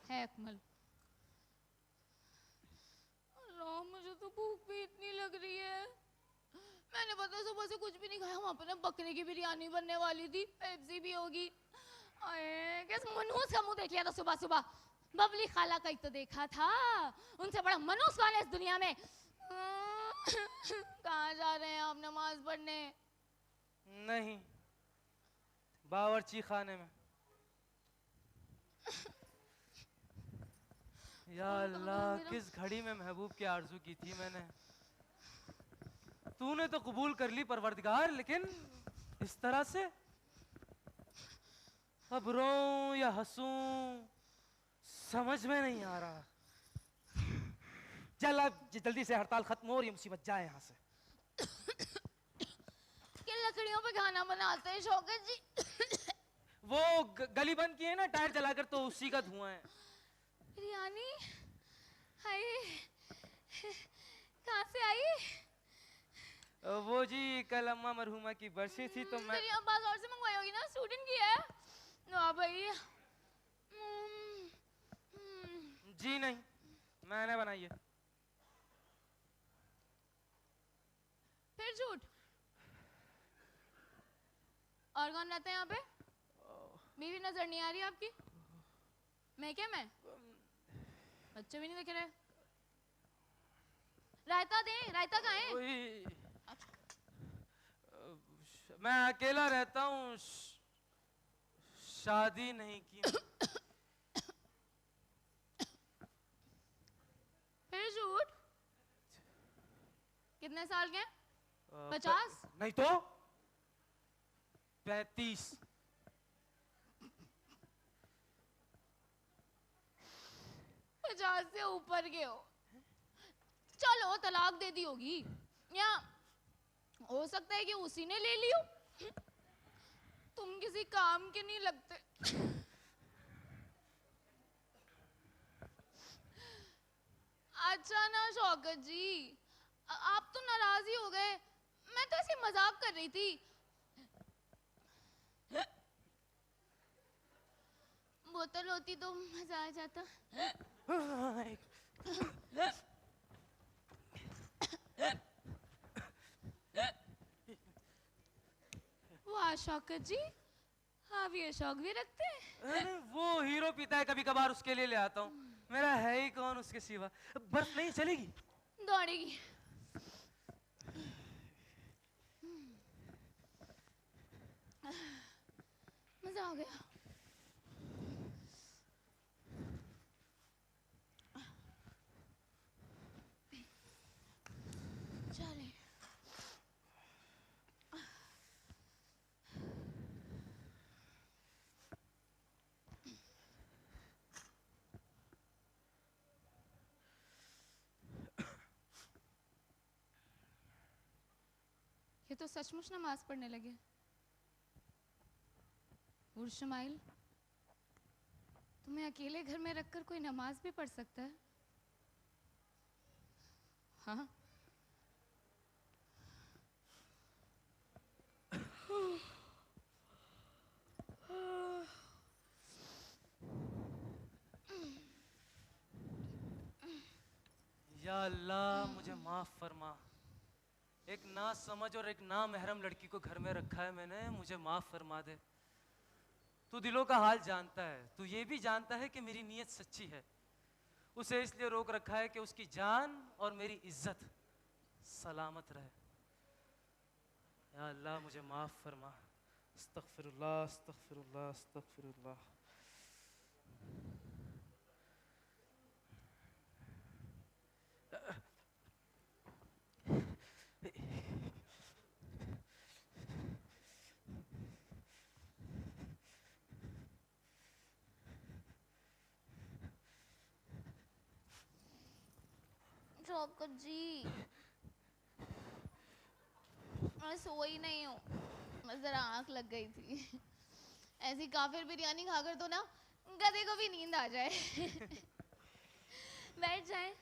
है अकमल। अल्लाह, मुझे तो भूख भी इतनी लग रही है। मैंने पता सुबह से कुछ भी नहीं खाया। वहाँ पर ना बकरे की बिरयानी बनने वाली थी, पेप्सी भी होगी। किस मनहूस का मुंह देख लिया था सुबह सुबह। बबली खाला का ही तो देखा था, उनसे बड़ा मनहूस कौन है इस दुनिया में? कहाँ जा रहे हैं आप नमाज पढ़ने? नहीं, बावर्ची खाने में। या अल्लाह, किस घड़ी में महबूब की आरज़ू की थी मैंने। तूने तो कबूल कर ली परवरदिगार, लेकिन इस तरह से। अब रोऊं या हंसूं समझ में नहीं आ रहा। चल अब जल्दी से हड़ताल खत्म हो और ये मुसीबत जाए यहाँ से। किन लकड़ियों पे खाना बनाते हैं शौकत जी? वो गली बंद की है ना टायर जलाकर, तो उसी का धुआं है। बिरयानी? हाय, कहाँ से आई? वो जी कल अम्मा मरहुमा की बरसी थी तो मैं। तेरी अब्बास और से मंगवाई होगी ना, स्टूडेंट की है। वाह भाई। जी नहीं, मैंने बनाई है। फिर झूठ। और कौन रहता है यहाँ पे? बीवी नजर नहीं आ रही आपकी? मैं क्या मैं? बच्चे भी नहीं दिख रहे। रायता दे, रायता कहाँ है? मैं अकेला रहता हूँ, शादी नहीं की। फिर झूठ। कितने साल के? 50? नहीं तो 35। 50 से ऊपर के हो। चलो तलाक दे दी होगी, या हो सकता है कि उसी ने ले ली हो। तुम किसी काम के नहीं लगते। अच्छा ना शौकत जी, आप तो नाराज ही हो गए। मैं तो ऐसे मजाक कर रही थी। बोतल होती तो मजा आ जाता। वाह शौकत जी, आप ये शौक भी रखते हैं? अरे वो हीरो पीता है कभी कभार, उसके लिए ले आता हूँ। मेरा है ही कौन उसके सिवा। बर्फ नहीं चलेगी? दौड़ेगी। मजा आ गया। चले। ये तो सचमुच नमाज पढ़ने लगे। उर्शमाइल, तुम्हें अकेले घर में रखकर कोई नमाज भी पढ़ सकता है? हाँ। या अल्लाह मुझे माफ फरमा। एक ना समझ और एक ना महरम लड़की को घर में रखा है मैंने, मुझे माफ फरमा दे। तू दिलों का हाल जानता है, तू ये भी जानता है कि मेरी नीयत सच्ची है। उसे इसलिए रोक रखा है कि उसकी जान और मेरी इज्जत सलामत रहे। या अल्लाह मुझे माफ फरमा। अस्तगफिरुल्लाह अस्तगफिरुल्लाह अस्तगफिरुल्लाह। शौकत जी, मैं सोई नहीं हूँ, बस जरा आँख लग गई थी। ऐसी काफिर बिरयानी खाकर तो ना गधे को भी नींद आ जाए। बैठ जाए।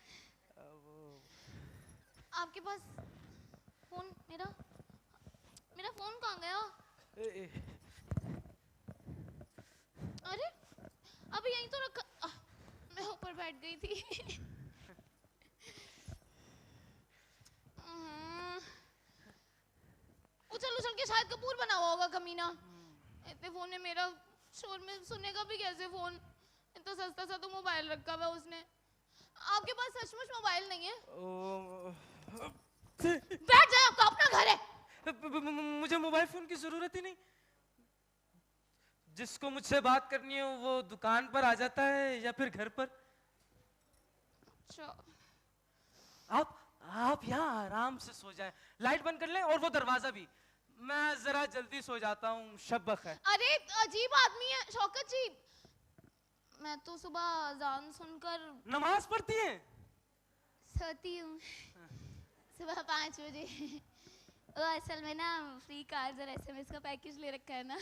आपके पास फोन, मेरा फोन कहाँ गया? अरे अभी यहीं तो रखा। मैं ऊपर बैठ गई थी। उछल उछल के शायद कपूर बना हुआ होगा कमीना। इतने फोन में मेरा शोर में सुनेगा भी कैसे फोन? इतना सस्ता सा तो मोबाइल रखा हुआ उसने। आपके पास सचमुच मोबाइल नहीं है? बैठ जाए, आपका अपना घर है। मुझे मोबाइल फोन की जरूरत ही नहीं। जिसको मुझसे बात करनी है वो दुकान पर आ जाता है या फिर घर पर। अच्छा। आप यहाँ आराम से सो जाएं, लाइट बंद कर लें और वो दरवाजा भी। मैं जरा जल्दी सो जाता हूँ, शब बखैर। अरे अजीब आदमी है शौकत जी। मैं तो सुबह अजान सुनकर नमाज पढ़ती हैं? सोती हूँ सुबह 5 बजे। वो असल में ना फ्री कार्ड और एसएमएस का पैकेज ले रखा है ना।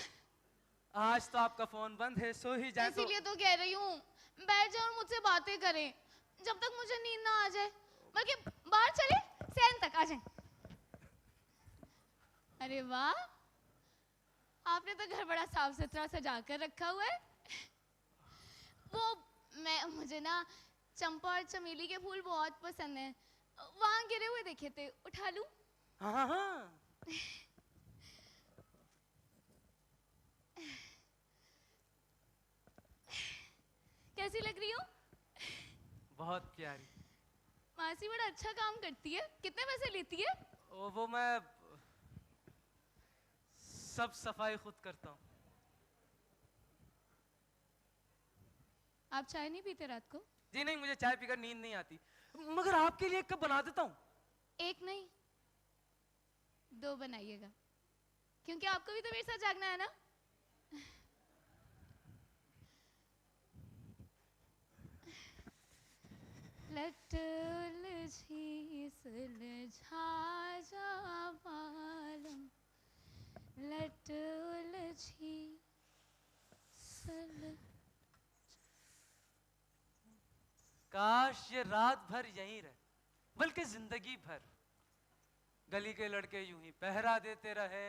आज तो आपका फोन बंद है, सो ही जाए। इसीलिए तो कह रही हूँ बैठ जाओ और मुझसे बातें करें जब तक मुझे नींद ना आ जाए। बल्कि बाहर चले, सैन तक आ जाए। अरे वाह, आपने तो घर बड़ा साफ सुथरा सजा कर रखा हुआ है। मुझे ना चंपा और चमेली के फूल बहुत पसंद है। वहां गिरे हुए देखे थे, उठा लूं? हाँ हाँ। कैसी लग रही हूँ? बहुत प्यारी। मासी बड़ा अच्छा काम करती है। कितने पैसे लेती है? वो मैं सब सफाई खुद करता हूँ। आप चाय नहीं पीते रात को? जी नहीं, मुझे चाय पीकर नींद नहीं आती। मगर आपके लिए एक कप बना देता हूँ। एक नहीं 2 बनाइएगा, क्योंकि आपको भी तो मेरे साथ जागना है ना। लटल झी सुलझा जा बालम, लटल झी सुलझा। काश ये रात भर यहीं रहे, बल्कि जिंदगी भर। गली के लड़के यूं ही पहरा देते रहे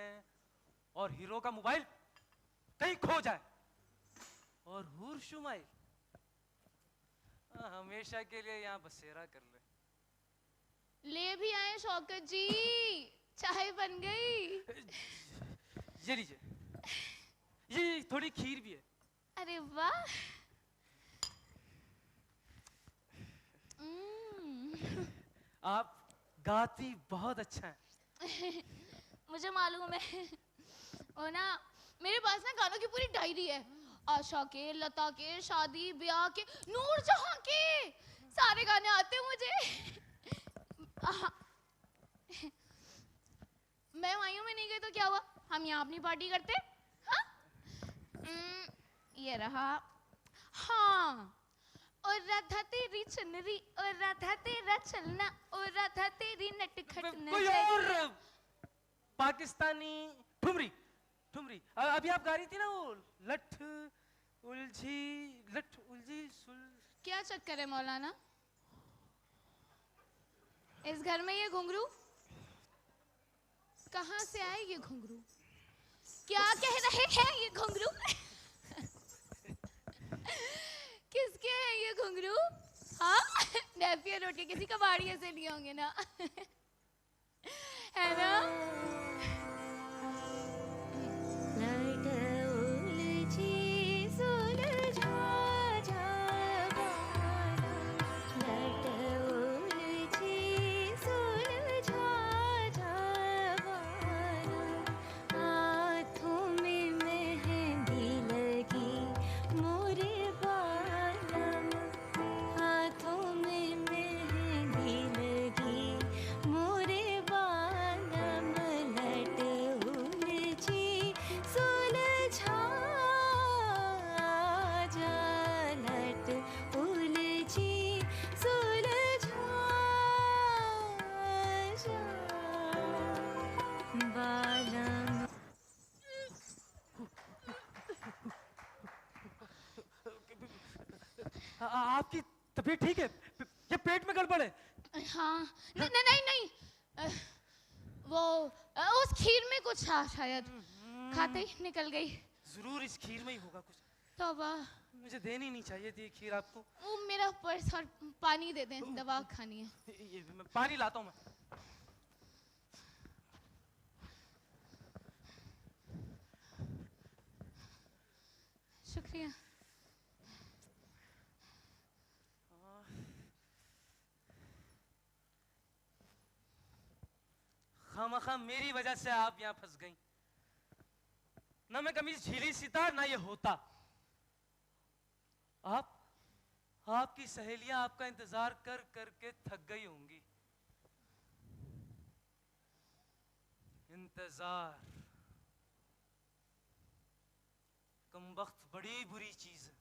और हीरो का मोबाइल कहीं खो जाए और हूर शुमाइल हमेशा के लिए यहाँ बसेरा कर ले। ले भी आए शौकत जी, चाय बन गई। ये लीजिए, ये थोड़ी खीर भी है। अरे वाह। आप गाती बहुत अच्छा है। मुझे मालूम है। और ना मेरे पास ना गानों की पूरी डायरी है। आशा के, लता के, शादी ब्याह के, नूरजहां के, सारे गाने आते हैं मुझे। मैं वाइयों में नहीं गई तो क्या हुआ, हम यहाँ अपनी पार्टी करते। हाँ? ये रहा। हाँ, और राधा तेरी चुनरी, और राधा तेरा चलना, और राधा तेरी नटखट कोई और पाकिस्तानी ठुमरी, ठुमरी। अभी आप गा रही थी ना वो लठ उलझी, लठ उलझी सुल। क्या चक्कर है मौलाना? इस घर में ये घुंघरू कहाँ से आए? ये घुंघरू क्या कह रहे हैं? ये घुंघरू किसके हैं ये घुंघरू? हाँ, नेपियर रोड के किसी कबाड़िए से लिए होंगे ना। है ना? आपकी तबीयत ठीक है? ये पेट में गड़बड़ है? हाँ, नहीं नहीं नहीं, वो उस खीर में कुछ था शायद, खाते ही निकल गई। जरूर इस खीर में ही होगा कुछ। तौबा, मुझे देनी नहीं चाहिए थी खीर आपको। वो मेरा पर्स और पानी दे दें, दवा खानी है। ये मैं पानी लाता हूँ मैं। शुक्रिया। खामखा मेरी वजह से आप यहाँ फंस गई। ना मैं कमीज झीली सीता, ना ये होता। आपकी सहेलियां आपका इंतजार कर करके थक गई होंगी। इंतजार कमबख्त बड़ी बुरी चीज है।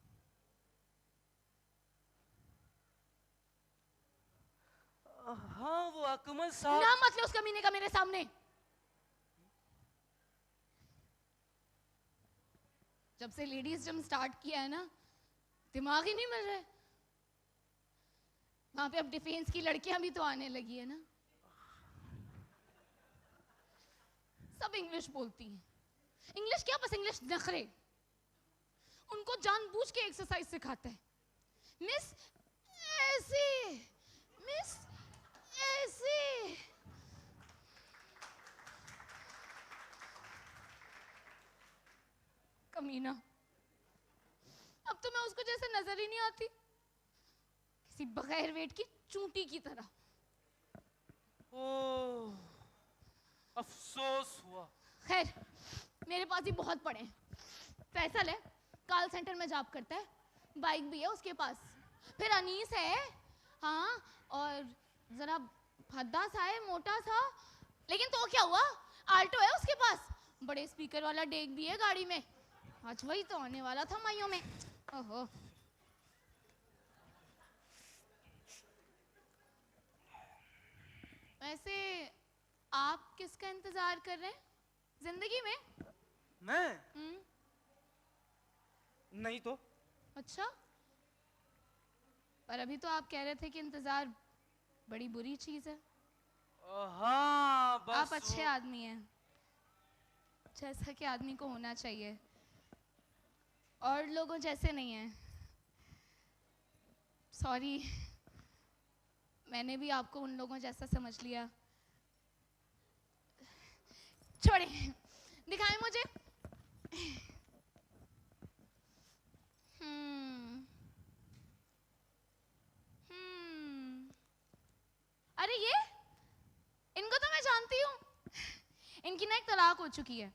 हाँ, वो अकमल साहब। ना मत लो उस कमीने का मेरे सामने। जब से लेडीज जिम स्टार्ट किया है ना, दिमाग ही नहीं मिल रहा है। वहां पे अब डिफेंस की लड़कियां भी तो आने लगी है ना, सब इंग्लिश बोलती हैं। इंग्लिश क्या, बस इंग्लिश नखरे। उनको जानबूझ के एक्सरसाइज सिखाते हैं। मिस ऐसे, मिस ऐसे। कमीना, अब तो मैं उसको जैसे नजर ही नहीं आती, किसी बगैर वेट की चूंटी की तरह। ओह, अफसोस हुआ। खैर, मेरे पास ही बहुत पड़े हैं। फैसल है, कॉल सेंटर में जॉब करता है, बाइक भी है उसके पास। फिर अनीस है, हाँ, और जरा भद्दा सा है, मोटा सा, लेकिन तो क्या हुआ, आल्टो है उसके पास, बड़े स्पीकर वाला डेक भी है गाड़ी में। आज वही तो आने वाला था माइयों में। ओहो, वैसे आप किसका इंतजार कर रहे हैं जिंदगी में? मैं? नहीं तो। अच्छा, पर अभी तो आप कह रहे थे कि इंतजार बड़ी बुरी चीज है। हाँ, बस आप अच्छे आदमी हैं, जैसा कि आदमी को होना चाहिए, और लोगों जैसे नहीं हैं। सॉरी, मैंने भी आपको उन लोगों जैसा समझ लिया। छोड़े, दिखाएं मुझे एक तलाक हो चुकी है,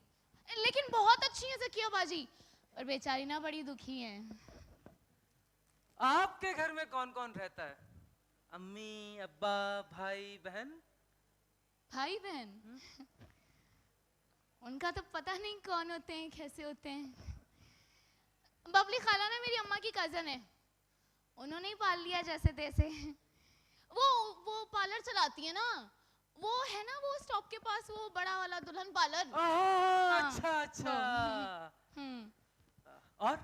लेकिन बहुत अच्छी है ज़किया बाजी, और बेचारी ना बड़ी दुखी है। आपके घर में कौन कौन रहता है? अम्मी, अब्बा, भाई, बहन? भाई बहन उनका तो पता नहीं कौन होते हैं, कैसे होते हैं। बबली खाला ना मेरी अम्मा की कजन है, उन्होंने ही पाल लिया जैसे तैसे। वो पार्लर चलाती है ना, वो है ना वो स्टॉप के पास वो बड़ा वाला दुल्हन पार्लर। हाँ, अच्छा अच्छा। और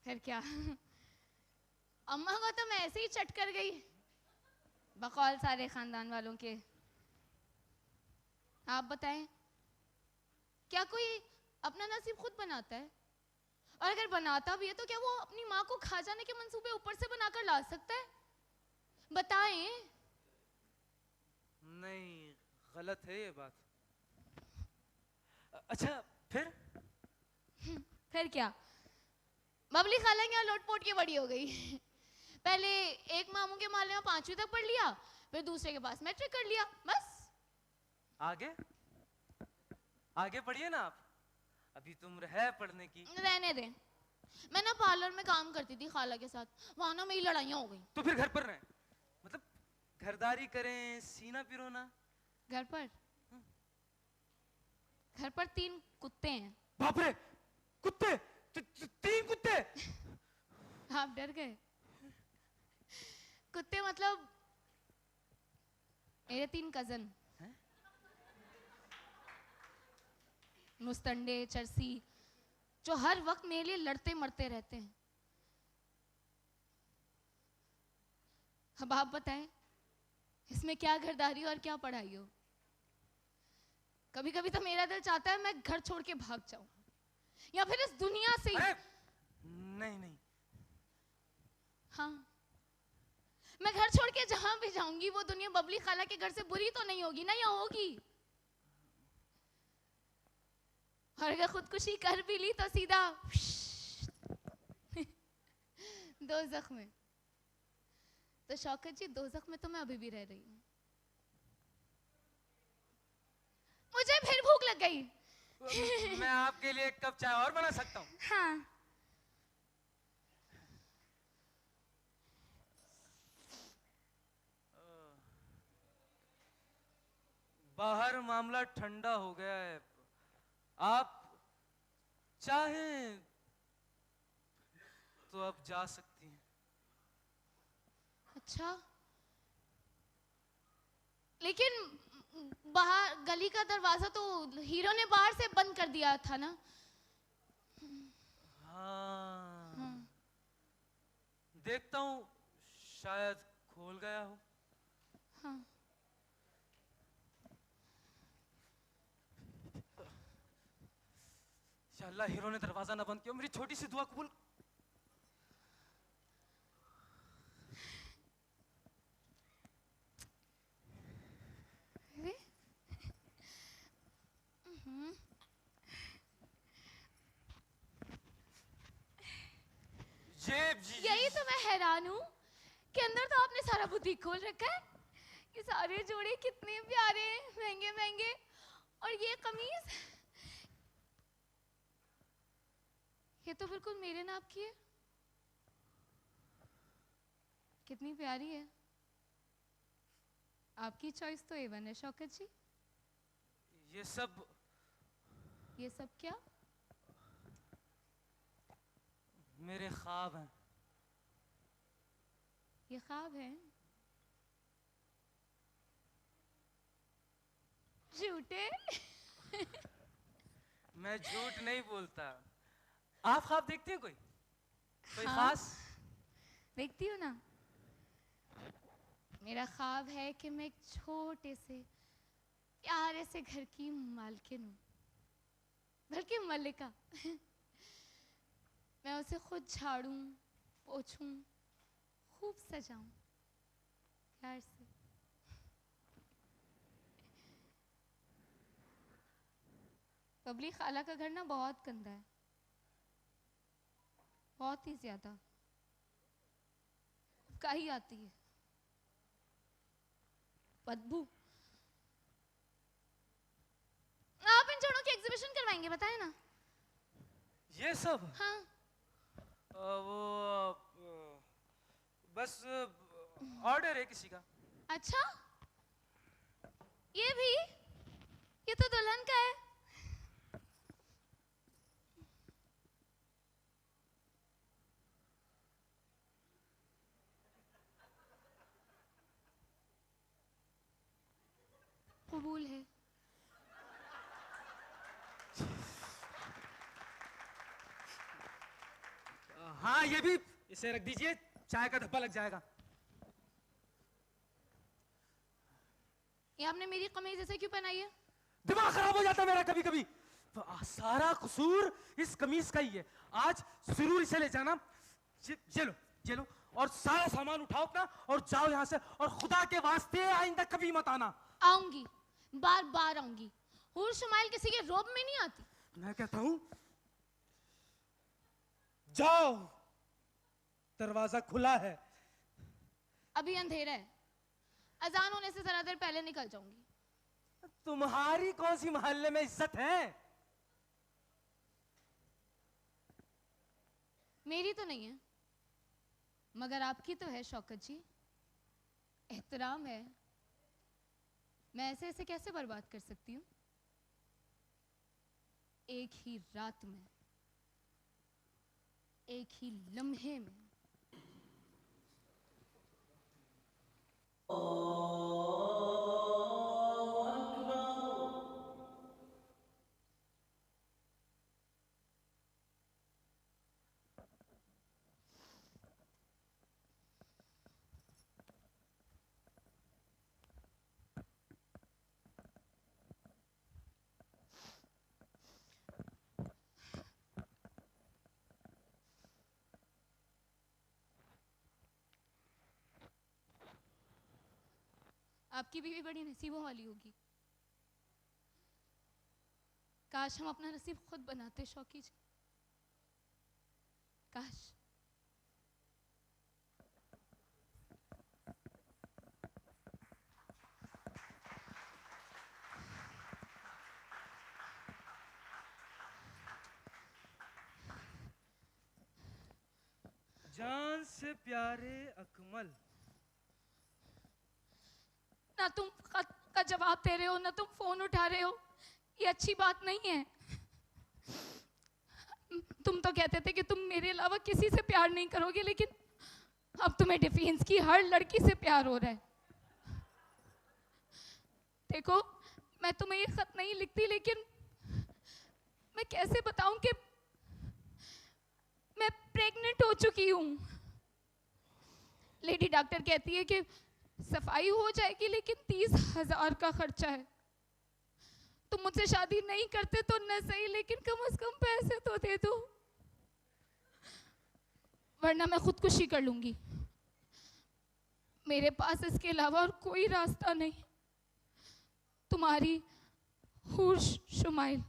फिर क्या अम्मा को तो मैं ऐसे ही चट कर गई बकौल सारे खानदान वालों के। आप बताएं, क्या कोई अपना नसीब खुद बनाता है? और अगर बनाता भी है तो क्या वो अपनी माँ को खा जाने के मंसूबे ऊपर से बनाकर ला सकता है? बताएं। नहीं, गलत है ये बात। अच्छा फिर क्या, बबली खाला यहाँ लोटपोट के बड़ी हो गई। पहले एक मामू के माले में 5वीं तक पढ़ लिया, फिर दूसरे के पास मैट्रिक कर लिया, बस। आगे पढ़िए ना आप, अभी तुम है पढ़ने की। रहने दे, मैं ना पार्लर में काम करती थी खाला के साथ, वहां ना मेरी लड़ाइयाँ हो गई। तो फिर घर पर रहें, मतलब घरदारी करें, सीना पिरोना। घर पर 3 कुत्ते हैं। बाप रे, कुत्ते? 3 कुत्ते? आप डर गए? कुत्ते मतलब मेरे 3 कजन, मुस्तंडे चरसी, जो हर वक्त मेरे लिए लड़ते मरते रहते हैं। अब आप बताएं, इसमें क्या घरदारी और क्या पढ़ाई हो? कभी कभी तो मेरा दिल चाहता है मैं घर छोड़ के भाग जाऊं, या फिर इस दुनिया से। नहीं। हाँ, मैं घर छोड़ के जहां भी जाऊंगी वो दुनिया बबली खाला के घर से बुरी तो नहीं होगी ना, या होगी? और अगर खुदकुशी कर भी ली तो सीधा दोज़ख में। तो शौकत जी, दोज़ख में तो मैं अभी भी रह रही हूँ। मुझे फिर भूख लग गई। मैं आपके लिए 1 कप चाय और बना सकता हूँ? हाँ। बाहर मामला ठंडा हो गया है, आप चाहें तो अब जा सकती हैं। अच्छा, लेकिन बाहर गली का दरवाजा तो हीरो ने बाहर से बंद कर दिया था ना? हाँ। देखता हूँ, शायद खोल गया हो। हाँ। या अल्लाह, हीरो ने दरवाजा ना बंद किया, मेरी छोटी सी दुआ कबूल। यही तो मैं हैरान हूँ कि अंदर तो आपने सारा बुटीक खोल रखा है। ये सारे जोड़े कितने प्यारे, महंगे महंगे, और ये कमीज, ये तो बिल्कुल मेरे नाप की है। कितनी प्यारी है। आपकी चॉइस तो A1 है शौकत जी। ये सब क्या? मेरे ख्वाब हैं। ये ख्वाब है? झूठे? मैं झूठ नहीं बोलता। आप ख्वाब देखते हैं कोई हाँ, खास? देखती हूँ ना। मेरा ख्वाब है कि मैं एक छोटे से प्यारे से घर की मालकिन हूँ, बल्कि मल्लिका। मैं उसे खुद झाड़ूं, पोछूं, खूब सजाऊं प्यार से। बबली खाला का घर ना बहुत गंदा है, बहुत ही ज्यादा। काई आती है, बदबू। खाएंगे बताए ना। ये सब हाँ वो बस ऑर्डर है किसी का। अच्छा, ये भी, ये तो दुल्हन का है। कबूल है। हाँ ये भी, इसे रख दीजिए, चाय का धब्बा लग जाएगा। ये आपने मेरी कमीज ऐसे क्यों पहनाई है? दिमाग खराब हो जाता है मेरा कभी कभी। सारा कसूर इस कमीज का ही है। आज जरूर इसे ले जाना। ये लो और सारा सामान उठाओ अपना और जाओ यहाँ से, और खुदा के वास्ते आइंदा कभी मत आना। आऊंगी, बार बार आऊंगी। हूर शुमाइल किसी के रोब में नहीं आती। मैं कहता हूं जाओ, दरवाजा खुला है। अभी अंधेरा है, अजान होने से जरा देर पहले निकल जाऊंगी। तुम्हारी कौन सी मोहल्ले में इज्जत है? मेरी तो नहीं है, मगर आपकी तो है शौकत जी। एहतराम है, मैं ऐसे ऐसे कैसे बर्बाद कर सकती हूँ? एक ही रात में, एक ही लम्हे में। आपकी बीवी बड़ी नसीबों वाली होगी। काश हम अपना नसीब खुद बनाते शौकी जी, काश। जान से प्यारे अकमल, ना तुम खत का जवाब दे रहे हो, ना तुम फोन उठा रहे हो। ये अच्छी बात नहीं है। तुम तो कहते थे कि तुम मेरे अलावा किसी से प्यार नहीं करोगे, लेकिन अब तुम्हें डिफेंस की हर लड़की से प्यार हो रहा है। देखो, मैं तुम्हें ये खत नहीं लिखती, लेकिन मैं कैसे बताऊं कि मैं प्रेग्नेंट हो चुकी हूं। लेडी डॉक्टर कहती है कि सफाई हो जाएगी, लेकिन 30,000 का खर्चा है। तुम मुझसे शादी नहीं करते तो न सही, लेकिन कम से कम पैसे तो दे दो, वरना मैं खुदकुशी कर लूंगी। मेरे पास इसके अलावा और कोई रास्ता नहीं। तुम्हारी हूर शुमाइल।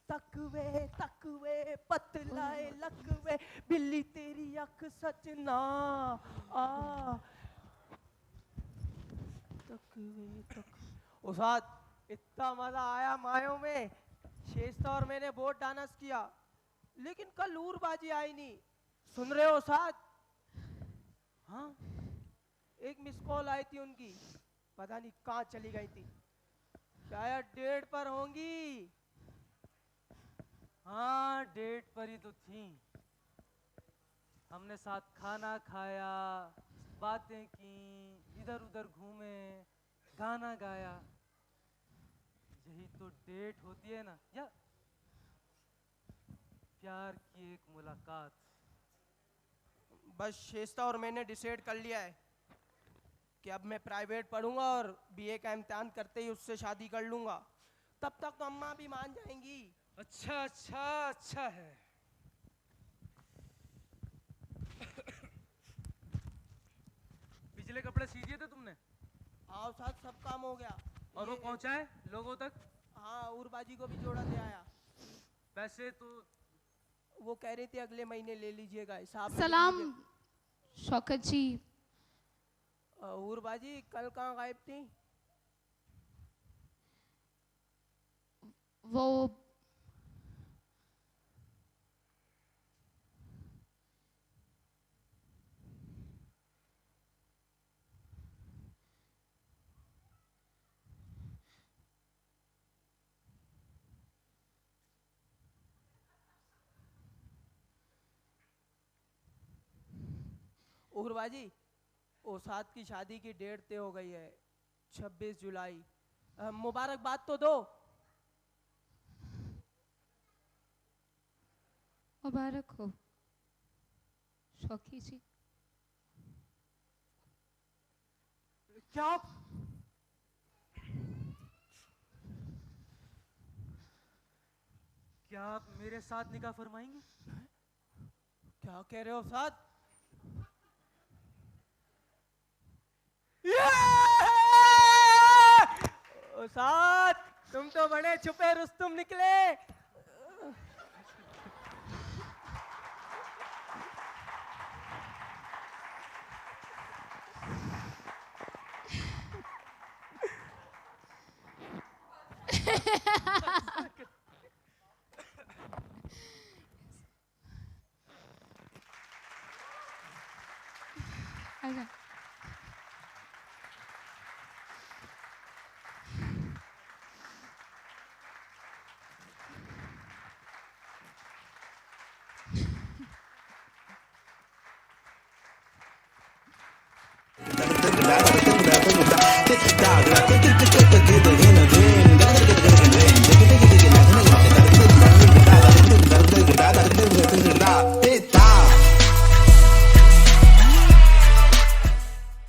तकवे तकवे पतलाए लकवे, बिल्ली तेरी अख सच ना आ। तकवे तक उसाद, इतना मजा आया मायों में। शेषता और मैंने बहुत डांस किया, लेकिन कल ऊरबाजी आई नहीं। सुन रहे हो उसाद? हाँ, एक मिस कॉल आई थी उनकी, पता नहीं कहाँ चली गई थी। शायद डेट पर होंगी। हाँ डेट पर ही तो थी। हमने साथ खाना खाया, बातें की, इधर उधर घूमे, गाना गाया। यही तो डेट होती है ना, या प्यार की एक मुलाकात। बस शेषता और मैंने डिसाइड कर लिया है कि अब मैं प्राइवेट पढ़ूंगा और बीए का इम्तिहान करते ही उससे शादी कर लूंगा। तब तक तो अम्मा भी मान जाएंगी। अच्छा अच्छा अच्छा है। पिछले कपड़े सी दिए थे तुमने? हाँ साथ सब काम हो गया। और वो पहुंचाए लोगों तक? हाँ, उर्बाजी को भी जोड़ा दे आया। पैसे तो वो कह रहे थे अगले महीने ले लीजिएगा, हिसाब में सलाम लिख लीजिए। शौकत जी। उर्बाजी कल कहाँ गायब थी? वो उर्बाजी ओसाद की शादी की डेट तय हो गई है 26 जुलाई। मुबारकबाद तो दो। मुबारक हो शौकी जी। क्या आप मेरे साथ निकाह फरमाएंगे? क्या कह रहे हो ओसाद? ओसाद तुम तो बड़े छुपे रुस्तुम निकले।